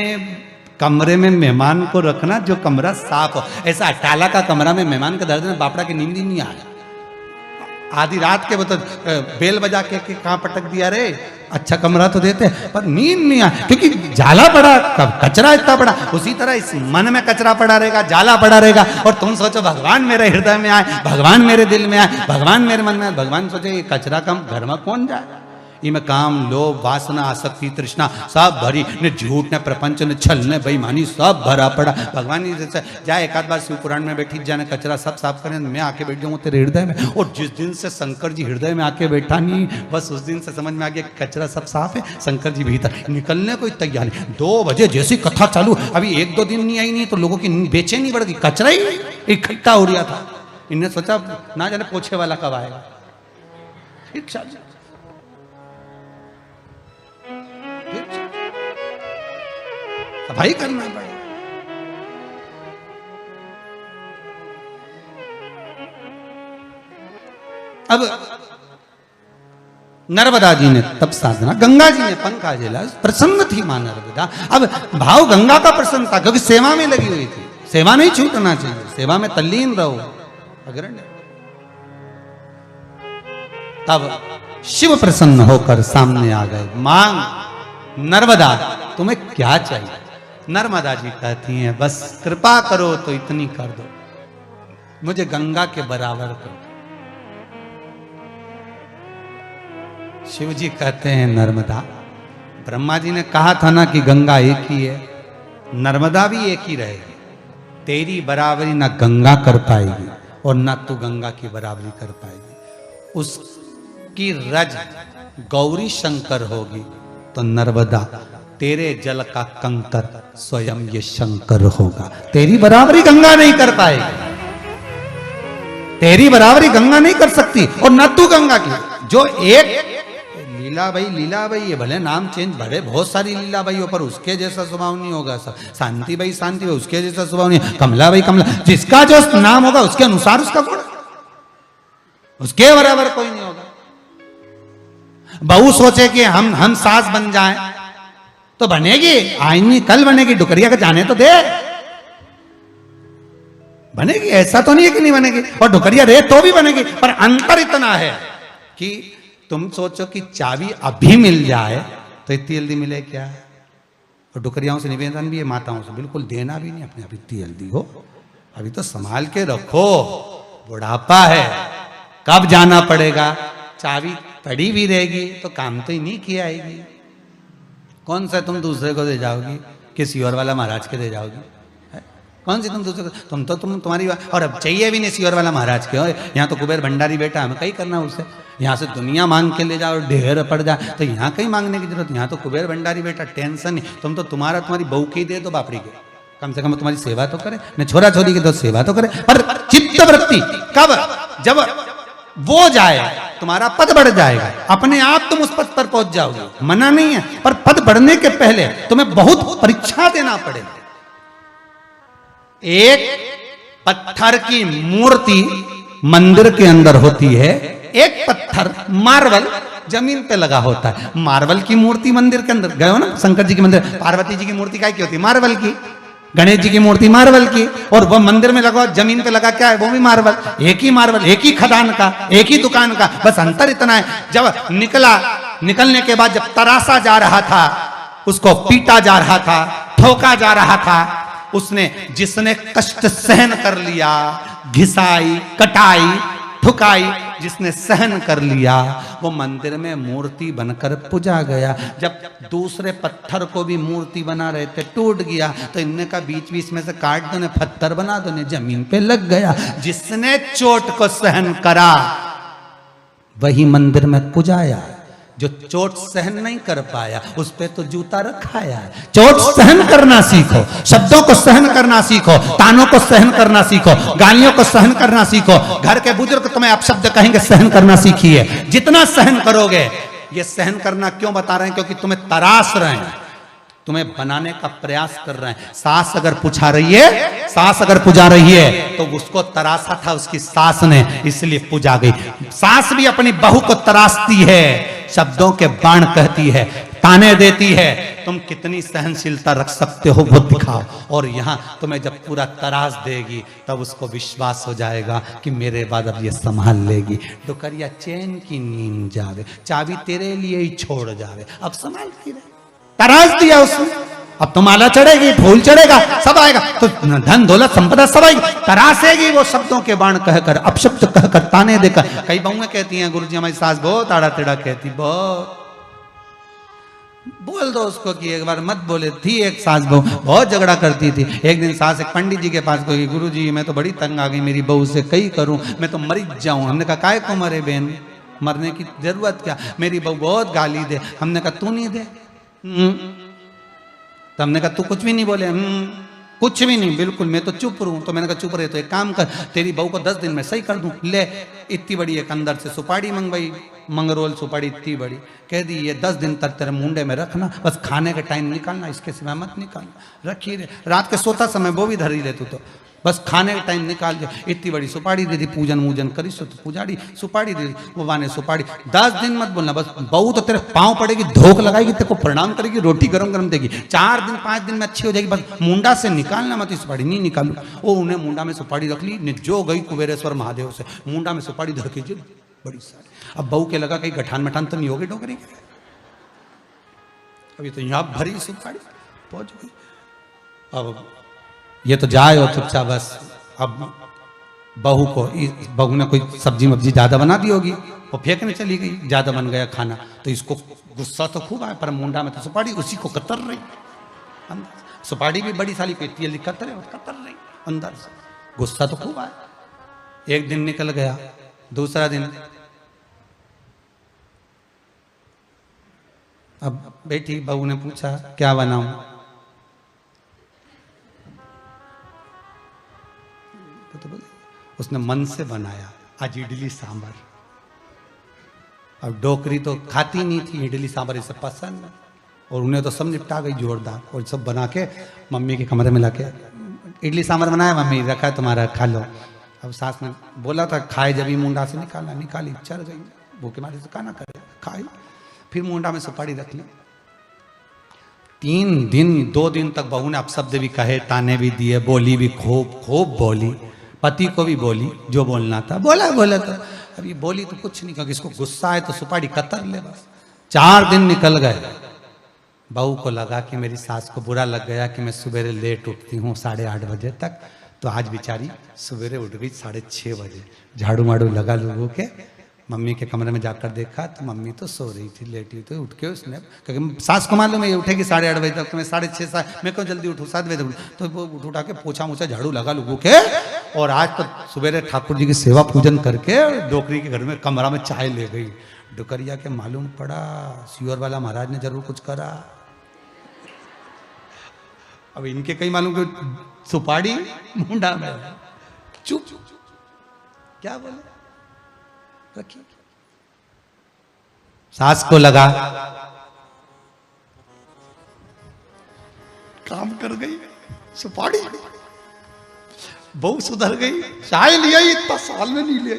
कमरे में मेहमान को रखना जो कमरा साफ हो, ऐसा अटाला का कमरा में मेहमान के दर्द में बापड़ा की नींद ही नहीं आया, आधी रात के वो तो बेल बजा के कहाँ पटक दिया रे, अच्छा कमरा तो देते पर नींद नहीं आया, क्योंकि जाला पड़ा, कचरा इतना पड़ा। उसी तरह इस मन में कचरा पड़ा रहेगा, जाला पड़ा रहेगा, और तुम सोचो भगवान मेरे हृदय में आए, भगवान मेरे दिल में आए, भगवान मेरे मन में आए, भगवान सोचे ये कचरा कम घर में कौन जाए, इनमें काम लोभ वासना आसक्ति तृष्णा सब भरी, न झूठ न प्रपंच न छल न बेईमानी सब भरा पड़ा। भगवान ही जैसे जाए एक आध बार शिव पुराण में बैठी जाने, कचरा सब साफ करें, मैं आके बैठ जाऊंगा तेरे हृदय में। और जिस दिन से शंकर जी हृदय में आके बैठा नहीं, बस उस दिन से समझ में आ गया कचरा सब साफ है, शंकर जी भीतर, निकलने को तैयार नहीं। 2 बजे जैसी कथा चालू, अभी 1-2 दिन नहीं आई नहीं तो लोगों की बेचैनी बढ़ गई, कचरा ही इकट्ठा हो रहा था। इनने सोचा ना जाने पोछे वाला कब आएगा, ठीक सफाई करना पड़ेगा। अब नर्मदा जी ने तब साधना, गंगा जी ने पंखा झेला, प्रसन्न थी मां नर्मदा। अब भाव गंगा का प्रसन्न था क्योंकि सेवा में लगी हुई थी, सेवा नहीं छूटना चाहिए, सेवा में तल्लीन रहो, अग्रण्य। तब शिव प्रसन्न होकर सामने आ गए, मांग नर्मदा तुम्हें क्या चाहिए? नर्मदा जी कहती हैं बस कृपा करो तो इतनी कर दो, मुझे गंगा के बराबर करो। शिव जी कहते हैं नर्मदा, ब्रह्मा जी ने कहा था ना कि गंगा एक ही है, नर्मदा भी एक ही रहेगी, तेरी बराबरी ना गंगा कर पाएगी और ना तू गंगा की बराबरी कर पाएगी। उसकी रज गौरी शंकर होगी तो नर्मदा तेरे जल का कंकर स्वयं ये शंकर होगा, तेरी बराबरी गंगा नहीं कर पाएगी, तेरी बराबरी गंगा नहीं कर सकती और न तू गंगा की। जो एक लीलाबाई ये भले नाम चेंज, भले बहुत सारी लीलाबाई पर उसके जैसा स्वभाव नहीं होगा। सब शांति बाई उसके जैसा स्वभाव नहीं, कमला जिसका जो नाम होगा उसके अनुसार उसका गुण, उसके बराबर कोई नहीं होगा। बहू सोचे कि हम सास बन जाएं तो बनेगी, आज नहीं कल बनेगी, डुकरिया का जाने तो दे, बनेगी, ऐसा तो नहीं है कि नहीं बनेगी, और डुकरिया रहे तो भी बनेगी। पर अंतर इतना है कि तुम सोचो कि चाबी अभी मिल जाए तो इतनी जल्दी मिले क्या? और डुकरियाओं से निवेदन भी है, माताओं से बिल्कुल देना भी नहीं अपने आप इतनी जल्दी हो, अभी तो संभाल के रखो, बुढ़ापा है, कब जाना पड़ेगा, चाबी पड़ी भी रहेगी तो काम तो ही नहीं किया आएगी। कौन सा तुम दूसरे को दे जाओगी, किसी और वाला महाराज के दे जाओगी, कौन सी तुम तो तुम्हारी और अब चाहिए भी नहीं सियोर वाला महाराज के, यहाँ तो कुबेर भंडारी बेटा, हमें कहीं करना उससे, यहाँ से दुनिया मांग के ले जाओ और ढेर पड़ जाए, तो यहाँ कहीं मांगने की जरूरत, यहाँ तो कुबेर भंडारी बेटा, टेंशन नहीं, तुम तो तुम्हारी बहू की दे दो बापड़ी के, कम से कम तुम्हारी सेवा तो करे, न छोरा छोरी की तो सेवा तो करे। पर चित्त वृत्ति कब, जब वो जाए तुम्हारा पद बढ़ जाएगा, अपने आप तुम उस पद पर पहुंच जाओगे, मना नहीं है, पर पद बढ़ने के पहले तुम्हें बहुत परीक्षा देना पड़ेगा। एक पत्थर की मूर्ति मंदिर के अंदर होती है, एक पत्थर मार्बल जमीन पे लगा होता है। मार्बल की मूर्ति मंदिर के अंदर गए हो ना, शंकर जी के मंदिर, पार्वती जी की मूर्ति काय की होती है? मार्बल की। गणेश जी की मूर्ति मार्बल की, और वह मंदिर में लगा जमीन पे लगा क्या है? वो भी मार्बल, एक ही मार्बल, एक ही खदान का, एक ही दुकान का, बस अंतर इतना है। जब निकलने के बाद जब तरासा जा रहा था, उसको पीटा जा रहा था, ठोका जा रहा था, उसने जिसने कष्ट सहन कर लिया, घिसाई, कटाई, ठुकाई, जिसने सहन कर लिया, वो मंदिर में मूर्ति बनकर पूजा गया। जब दूसरे पत्थर को भी मूर्ति बना रहे थे, टूट गया, तो इनने का बीच बीच में से काट दो ने, पत्थर बना दो ने, जमीन पे लग गया। जिसने चोट को सहन करा वही मंदिर में पूजाया। जो चोट सहन नहीं कर पाया उस पे तो जूता रखाया है। चोट सहन करना सीखो, शब्दों को सहन करना सीखो, तानों को सहन करना सीखो, गालियों को सहन करना सीखो। घर के बुजुर्ग तुम्हें अपशब्द कहेंगे, सहन करना सीखिए। जितना सहन करोगे, ये सहन करना क्यों बता रहे हैं? क्योंकि तुम्हें तराश रहे हैं, तुम्हें बनाने का प्रयास कर रहे हैं। सास अगर पुछा रही है, सास अगर पुजा रही है, तो उसको तराशा था उसकी सास ने, इसलिए पुजा गई। सास भी अपनी बहू को तराशती है, शब्दों के बाण कहती है, ताने देती है। तुम कितनी सहनशीलता रख सकते हो वो दिखाओ। और यहां तुम्हें जब पूरा तराश देगी, तब उसको विश्वास हो जाएगा कि मेरे बाद अब ये संभाल लेगी। डुकरिया चैन की नींद जावे, चाबी तेरे लिए ही छोड़ जावे, अब संभालती रहे। तराश दिया उसने, अब तो माला चढ़ेगी, फूल चढ़ेगा, सब आएगा, तो धन दौलत संपदा सब आएगी। तरासेगी वो शब्दों के बाण कहकर, अपशब्द कहकर, ताने देकर। कई बहुएं कहती हैं, गुरुजी हमारी सास बहुत आड़ा टेढ़ा कहती, बहुत। बोल दो उसको कि एक बार मत बोले। थी एक सास बहू, बहुत झगड़ा करती थी। एक दिन सास एक पंडित जी के पास गई, गुरुजी मैं तो बड़ी तंग आ गई मेरी बहू से, कई करूं, मैं तो मर जाऊं। हमने कहा काय को मरे बहन, मरने की जरूरत क्या, मेरी बहू बहुत गाली दे। हमने कहा तू नहीं दे, तो हमने कहा तू कुछ भी नहीं बोले, कुछ भी नहीं, बिल्कुल मैं तो चुप रहूं। तो मैंने कहा चुप रहे तो एक काम कर, तेरी बहू को 10 दिन में सही कर दूं। ले, इतनी बड़ी एक अंदर से सुपारी मंगवाई, मंगरोल सुपारी इतनी बड़ी, कह दी ये 10 दिन तक तेरे मुंडे में रखना, बस खाने का टाइम निकालना, इसके सिवा मत निकालना। रखी रे, रात के सोता समय वो भी धरी ले तू, तो बस खाने का टाइम निकाल दे। इतनी बड़ी सुपारी दे दी, पूजन वूजन करी सो तो पुजारी सुपारी दे दी, वो वाने सुपारी। 10 दिन मत बोलना, बस बहू तो तेरे पाँव पड़ेगी, धोख लगाएगी, तेरे को प्रणाम करेगी, रोटी गरम गरम देगी। 4 दिन 5 दिन में अच्छी हो जाएगी, बस मुंडा से निकालना मत सुपारी। नहीं निकालू, वो उन्हें मुंडा में सुपारी रख ली, जो गई कुबेरेश्वर महादेव से, मुंडा में सुपारी धर के बड़ी सारी। अब बहू के लगा कहीं गठान मठान तो नहीं होगी डोकरी, अभी तो यहाँ भरी सुपारी पहुंच गई। अब ये तो जाए हो चुपचाप बस। अब बहू ने कोई सब्जी मब्जी ज्यादा बना दी होगी, वो फेंकने चली गई, ज्यादा बन गया खाना, तो इसको गुस्सा तो खूब आया, पर मुंडा में तो सुपारी उसी को कतर रही, सुपारी भी बड़ी साली पेटी है, कतर रही अंदर से, गुस्सा तो खूब आया। एक दिन निकल गया, दूसरा दिन, अब बेटी बहू ने पूछा क्या बनाऊं, तो उसने मन से बनाया आज इडली सांभर। अब डोकरी तो खाती नहीं थी इडली सांभर, इसे पसंद है, और उन्हें तो सब निपटा गई जोरदार, और सब बना के मम्मी के कमरे में लाके इडली सांभर बनाया, मम्मी रखा है तुम्हारा, खा लो। अब सास ने बोला था खाए, जब ही मुंडा से निकाली, चल गई भूखे मारे से, खाना करे खाई, फिर मुंडा में सुपारी रख ली। 3 दिन 2 दिन तक बहू ने अपशब्द भी कहे, ताने भी दिए, बोली भी खूब बोली, पति को भी बोली, जो बोलना था बोला था। अब ये बोली तो कुछ नहीं, क्योंकि इसको गुस्सा है तो सुपारी कतर ले बस। 4 दिन निकल गए, बहू को लगा कि मेरी सास को बुरा लग गया कि मैं सवेरे लेट उठती हूँ 8:30 बजे तक, तो आज बेचारी सवेरे उठ गई 6:30 बजे, झाड़ू माड़ू लगा लोगों के, मम्मी के कमरे में जाकर देखा तो मम्मी तो सो रही थी, लेटी हुई थी। उठ के उसने, क्योंकि सास को मालूम है ये उठेगी 8:30 बजे तक, तो मैं 6:30 मैं क्यों जल्दी उठूँ, 7 बजे तक। तो वो उठा के पोछा मोछा झाड़ू लगा लोगों के, और आज तो सवेरे ठाकुर जी की सेवा पूजन करके डोकरी के घर में कमरा में चाय ले गई। डुकरिया के मालूम पड़ा सियोर वाला महाराज ने जरूर कुछ करा। अब इनके कहीं मालूम कि सुपाड़ी मुंडा में, चुप क्या बोले, रखिए। सास को लगा काम कर गई, सुपाड़ी बहुत सुधर गई, चाय लिया इतना साल में नहीं लिया,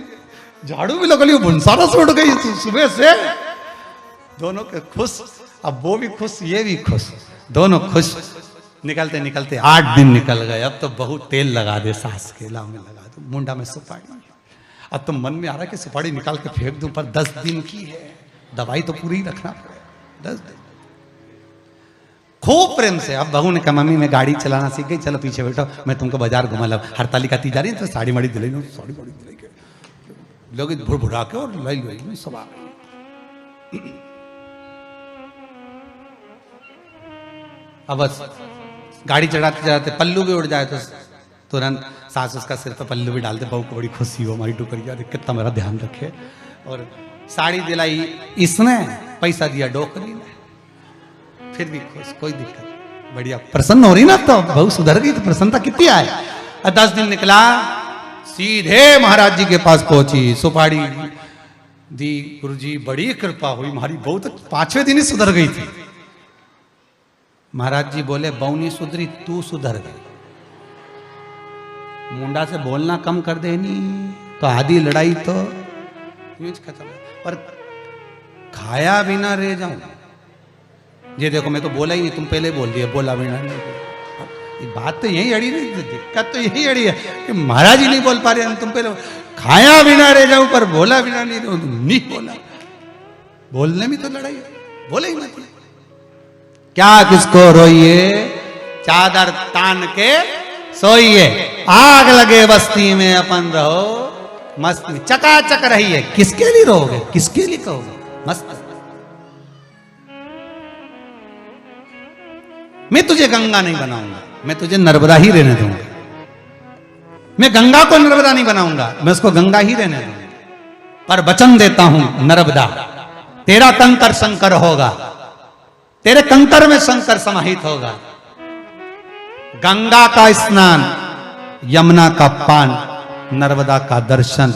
झाड़ू भी लगा लिया, भुनसारा से उठ गई सुबह से। दोनों के खुश, अब वो भी खुश ये भी खुश, दोनों खुश। निकलते निकलते 8 दिन निकल गए। अब तो बहुत तेल लगा दे सास के, लाव में लगा दो, मुंडा में सुपाड़ी। अब तो मन में आ रहा है कि सुपाड़ी निकाल के फेंक दूं, पर 10 दिन की है, दवाई तो पूरी रखना पड़ेगा। 10 दिन खूब प्रेम से। अब बहू ने कहा मम्मी मैं गाड़ी चलाना सीख गई, चलो पीछे बैठो मैं तुमको बाजार घुमा ला। हड़तालिका ती जा रही है तो साड़ी माड़ी दिलाई, साड़ी माड़ी दिलाई के लोग भुड़भुड़ा के और लाई लाई सब आ गई। अब बस गाड़ी चढ़ाते चढ़ाते पल्लू भी उड़ जाए तो तुरंत सास उसका सिर पर पल्लू भी डालते, बहू को बड़ी खुशी हो, हमारी टुकड़िया देख कितना मेरा ध्यान रखे। और साड़ी दिलाई इसने, पैसा दिया डोकरी ने, फिर भी खुश, कोई दिक्कत नहीं, बढ़िया प्रसन्न हो रही ना। तो बहू सुधर गई तो प्रसन्नता कितनी आए। 10 दिन निकला, सीधे महाराज जी के पास पहुंची, सुपाड़ी दी। गुरुजी बड़ी कृपा हुई, हमारी बहू तो 5वें दिन ही सुधर गई थी। महाराज जी बोले बहू नहीं सुधरी, तू सुधर गई। मुंडा से बोलना कम कर देनी तो आधी लड़ाई तो खत्म। पर खाया बिना रह जाऊं, ये देखो मैं तो बोला ही नहीं, तुम पहले बोल दिए बोला बिना नहीं। ये बात तो यही अड़ी नहीं, दिक्कत तो यही अड़ी है कि महाराज ही नहीं बोल पा रहे हम, तुम पहले खाया बिना रह जाऊं पर बोला बिना नहीं बोला। बोलने में तो लड़ाई है, बोले ही मत। क्या किसको रोइए, चादर तान के सोइए, आग लगे बस्ती में अपन रहो मस्त में, चकाचक रहिए। किसके लिए रहोगे, किसके लिए कहोगे, मस्त। मैं तुझे गंगा नहीं बनाऊंगा, मैं तुझे नर्मदा ही रहने दूंगा। मैं गंगा को नर्मदा नहीं बनाऊंगा, मैं उसको गंगा ही रहने दूंगा। पर वचन देता हूं नर्मदा, तेरा कंकर शंकर होगा, तेरे कंकर में शंकर समाहित होगा। गंगा का स्नान, यमुना का पान, नर्मदा का दर्शन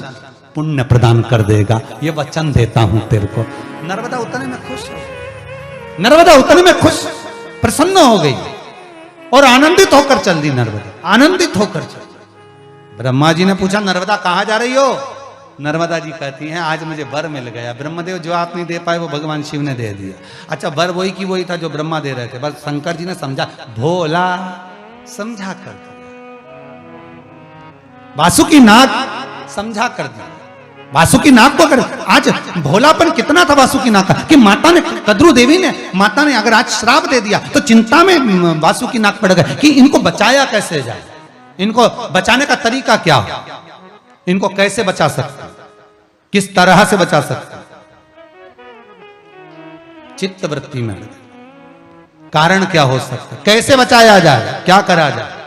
पुण्य प्रदान कर देगा। ये वचन देता हूं तेरे को। नर्मदा उतने में खुश हो, नर्मदा उतने में खुश प्रसन्न हो गई और आनंदित होकर चल दी। नर्मदा आनंदित होकर चल। ब्रह्मा जी ने पूछा नर्मदा कहां जा रही हो? नर्मदा जी कहती हैं आज मुझे वर मिल गया। ब्रह्मदेव जवाब नहीं दे पाए, वो भगवान शिव ने दे दिया। अच्छा वर वही की वही था जो ब्रह्मा दे रहे थे, बस शंकर जी ने समझा, भोला समझा कर दिया, वासुकी नाग समझा कर दिया। वासुकी नाग को कर, आज भोलापन कितना था वासुकी नाग का कि माता ने, कद्रू देवी ने, माता ने अगर आज श्राप दे दिया तो चिंता में वासुकी नाग पड़ गए कि इनको बचाया कैसे जाए, इनको बचाने का तरीका क्या, इनको कैसे बचा सकते, किस तरह से बचा सकते। चित्त वृत्ति में कारण क्या हो सकता, कैसे बचाया जाए, क्या करा जाए।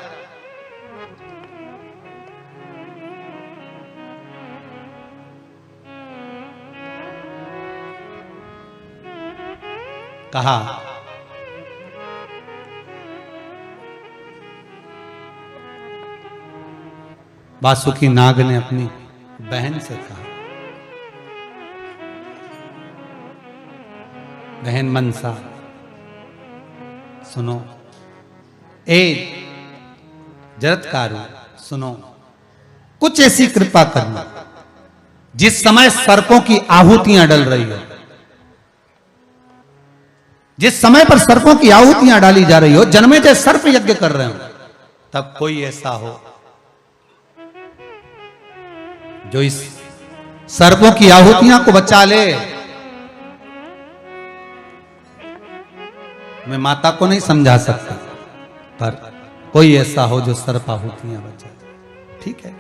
कहा वासुकी नाग ने अपनी बहन से कहा, बहन मनसा सुनो, ए जरत्कारु सुनो, कुछ ऐसी कृपा करना जिस समय सर्पों की आहुतियां डल रही हो, जिस समय पर सर्पों की आहुतियां डाली जा रही हो, जन्मे जय सर्प यज्ञ कर रहे हो, तब कोई ऐसा हो जो इस सर्पों की आहुतियां को बचा ले। मैं माता को नहीं समझा सकता, पर कोई ऐसा हो जो सर्प आहुतियां बचा दे। ठीक है,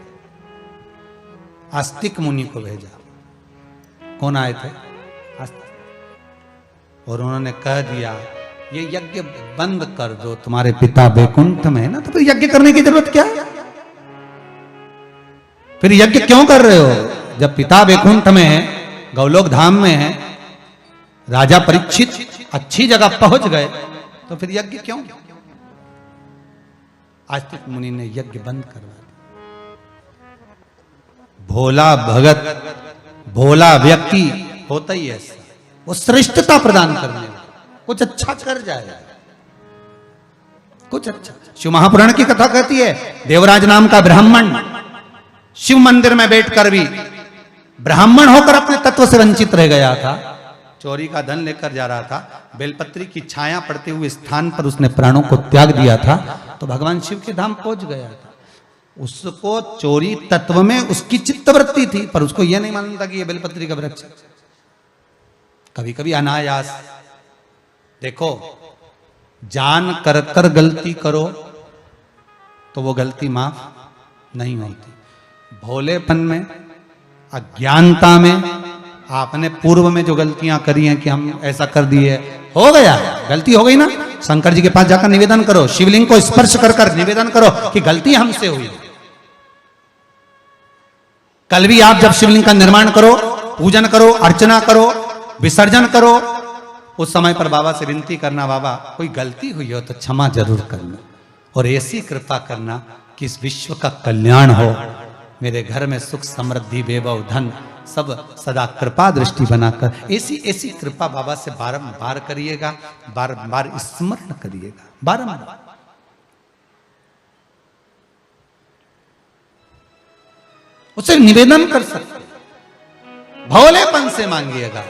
आस्तिक मुनि को भेजा, कौन आए थे? और उन्होंने कह दिया ये यज्ञ बंद कर दो, तुम्हारे पिता बैकुंठ में है ना, तो फिर यज्ञ करने की जरूरत क्या है? फिर यज्ञ क्यों कर रहे हो? जब पिता बैकुंठ में है, गौलोक धाम में है, राजा परीक्षित अच्छी जगह पहुंच गए, तो फिर यज्ञ क्यों? आस्तिक मुनि ने यज्ञ बंद करवा दिया। भोला भगत, भोला व्यक्ति होता ही ऐसा, वो श्रेष्ठता प्रदान करने में कुछ अच्छा कर जाएगा, कुछ अच्छा। शिव महापुराण की कथा कहती है, देवराज नाम का ब्राह्मण शिव मंदिर में बैठकर भी ब्राह्मण होकर अपने तत्व से वंचित रह गया था। चोरी का धन लेकर जा रहा था, बेलपत्री की छाया पड़ते हुए स्थान पर उसने प्राणों को त्याग दिया था, तो भगवान शिव के धाम पहुंच गया था। उसको चोरी तत्व में उसकी चित्तवृत्ति थी, पर उसको यह नहीं मालूम था कि यह बेलपत्री का वृक्ष। कभी कभी अनायास देखो, जान कर कर गलती करो तो वो गलती माफ नहीं होती। भोलेपन में, अज्ञानता में, आपने पूर्व में जो गलतियां करी हैं कि हम ऐसा कर दिए, हो गया, गलती हो गई ना, शंकर जी के पास जाकर निवेदन करो, शिवलिंग को स्पर्श कर कर निवेदन करो कि गलती हमसे हुई। कल भी आप जब शिवलिंग का निर्माण करो, पूजन करो, अर्चना करो, विसर्जन करो, उस समय पर बाबा से विनती करना, बाबा कोई गलती हुई हो तो क्षमा जरूर करना, और ऐसी कृपा करना कि इस विश्व का कल्याण हो, मेरे घर में सुख समृद्धि वैभव धन सब सदा कृपा दृष्टि बनाकर, ऐसी ऐसी कृपा बाबा से बारंबार करिएगा, बारंबार स्मरण करिएगा, बारंबार। उसे निवेदन कर सकते, भोलेपन से मांगिएगा।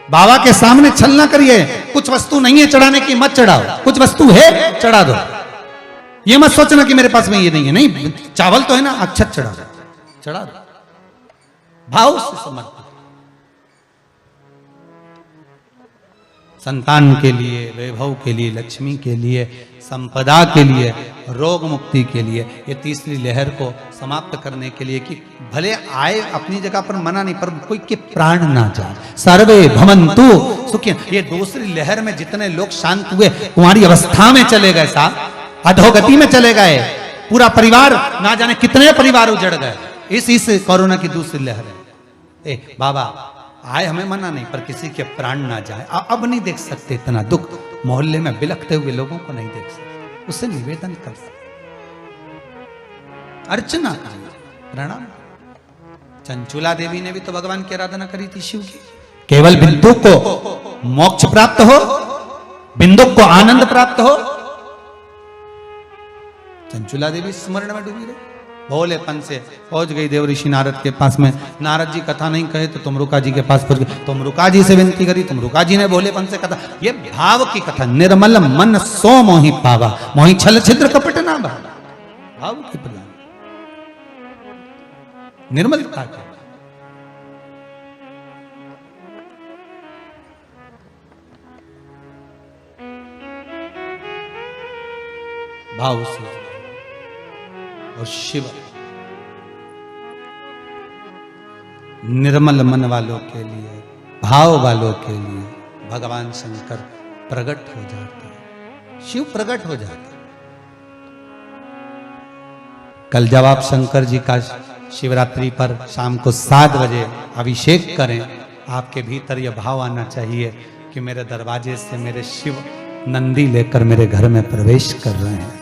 बाबा के सामने छल ना करिए, कुछ वस्तु नहीं है चढ़ाने की मत चढ़ाओ, कुछ वस्तु है चढ़ा दो। ये मत सोचना कि मेरे पास में ये नहीं है, नहीं, चावल तो है ना, अक्षत चढ़ा दो, चढ़ा दो, भाव से समर्पित। संतान के लिए, वैभव के लिए, लक्ष्मी के लिए, संपदा के लिए, रोग मुक्ति के लिए, ये तीसरी लहर को समाप्त करने के लिए कि भले आए अपनी जगह पर, मना नहीं, पर कोई के प्राण ना जाए। सर्वे भवन्तु सुखी। ये दूसरी लहर में जितने लोग शांत हुए, कुंवारी अवस्था में चले गए, साहब अधोगति में चले गए, पूरा परिवार, ना जाने कितने परिवार उजड़ गए इस कोरोना की दूसरी लहर है। बाबा आए, हमें मना नहीं, पर किसी के प्राण ना जाए। अब नहीं देख सकते इतना दुख, मोहल्ले में बिलखते हुए लोगों को नहीं देख सकते, उससे निवेदन कर सकते, अर्चना करिए, प्रणाम। चंचुला देवी ने भी तो भगवान की आराधना करी थी, शिव की। केवल बिंदु को मोक्ष प्राप्त हो, बिंदु को आनंद प्राप्त हो, चंचुला देवी स्मरण में डूबी रही, भोलेपन से पहुंच गई देवऋषि नारद के पास में। नारद जी कथा नहीं कहे तो तुमरुका जी के पास पहुंच गई, तुमरुका जी से विनती करी, तुमरुका जी ने भोलेपन से कथा। ये भाव की कथा, निर्मल मन सो मोहि पावा, मोहि छल छिद्र कपट ना भावा, भाव की प्रदान, निर्मलता की। भाव से। और शिव निर्मल मन वालों के लिए, भाव वालों के लिए भगवान शंकर प्रकट हो जाते हैं, शिव प्रकट हो जाते हैं। कल जब आप शंकर जी का शिवरात्रि पर शाम को 7 बजे अभिषेक करें, आपके भीतर यह भाव आना चाहिए कि मेरे दरवाजे से मेरे शिव नंदी लेकर मेरे घर में प्रवेश कर रहे हैं,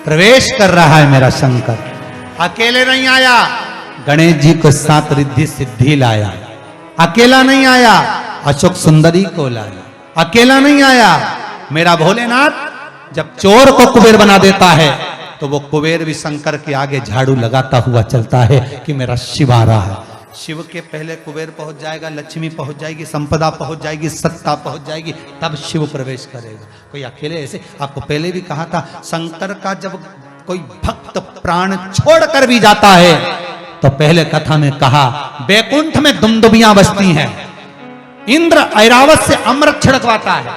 प्रवेश कर रहा है मेरा शंकर। अकेले नहीं आया, गणेश जी को 7 रिद्धि सिद्धि लाया, अकेला नहीं आया, अशोक सुंदरी को लाया, अकेला नहीं आया। मेरा भोलेनाथ जब चोर को कुबेर बना देता है, तो वो कुबेर भी शंकर के आगे झाड़ू लगाता हुआ चलता है कि मेरा शिव आ रहा है। शिव के पहले कुबेर पहुंच जाएगा, लक्ष्मी पहुंच जाएगी, संपदा पहुंच जाएगी, सत्ता पहुंच जाएगी, तब शिव प्रवेश करेगा। कोई अकेले ऐसे, आपको पहले भी कहा था, शंकर का जब कोई भक्त प्राण छोड़कर भी जाता है, तो पहले कथा में कहा बैकुंठ में दुमदुबियां बजती हैं, इंद्र ऐरावत से अमृत छिड़कवाता है,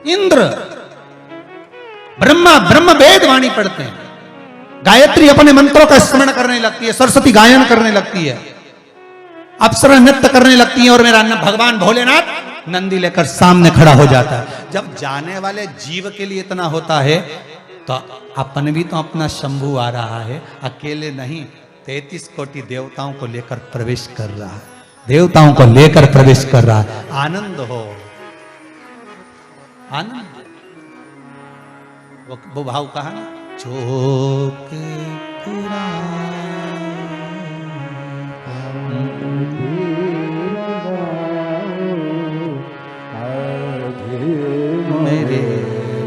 इंद्र ब्रह्म वेद वाणी पढ़ते हैं, गायत्री अपने मंत्रों का स्मरण करने लगती है, सरस्वती गायन करने लगती है, अप्सरा नृत्य करने लगती हैं और मेरा भगवान भोलेनाथ नंदी लेकर सामने खड़ा हो जाता है। जब जाने वाले जीव के लिए इतना होता है तो अपन भी तो अपना शंभू आ रहा है, अकेले नहीं, 33 कोटि देवताओं को लेकर प्रवेश कर रहा है, देवताओं को लेकर प्रवेश कर रहा है। आनंद हो, आनंद। वो भाव कहा ना, चोक मेरे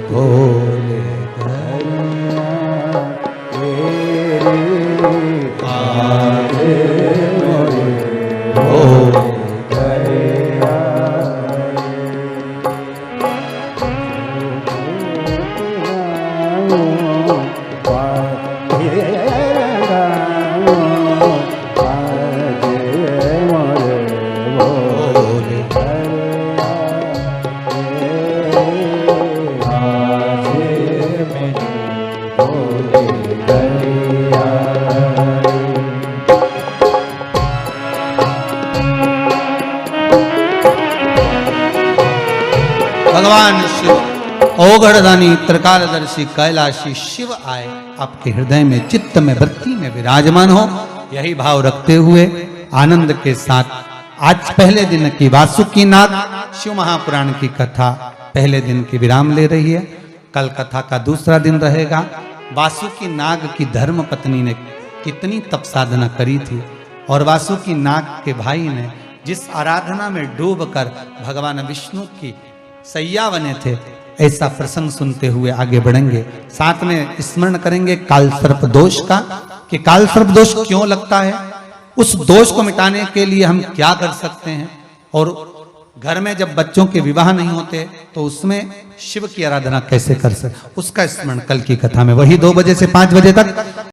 भोले भगवान शिव ओगढ़दानी त्रिकालदर्शी कैलाशी शिव आए आपके हृदय में, चित्त में, वृत्ति में विराजमान हो। यही भाव रखते हुए आनंद के साथ आज पहले दिन की वासुकी नाग शिव महापुराण की कथा पहले दिन की विराम ले रही है। कल कथा का दूसरा दिन रहेगा। वासुकी नाग की धर्म पत्नी ने कितनी तप साधना करी थी और वासुकी नाग के भाई ने जिस आराधना में डूबकर भगवान विष्णु की सैया बने थे, ऐसा प्रसंग सुनते हुए आगे बढ़ेंगे। साथ में स्मरण करेंगे काल सर्प दोष का, कि काल सर्प दोष क्यों लगता है, उस दोष को मिटाने के लिए हम क्या कर सकते हैं, और घर में जब बच्चों के विवाह नहीं होते तो उसमें शिव की आराधना कैसे कर सकते, उसका स्मरण कल की कथा में, वही 2 बजे से 5 बजे तक।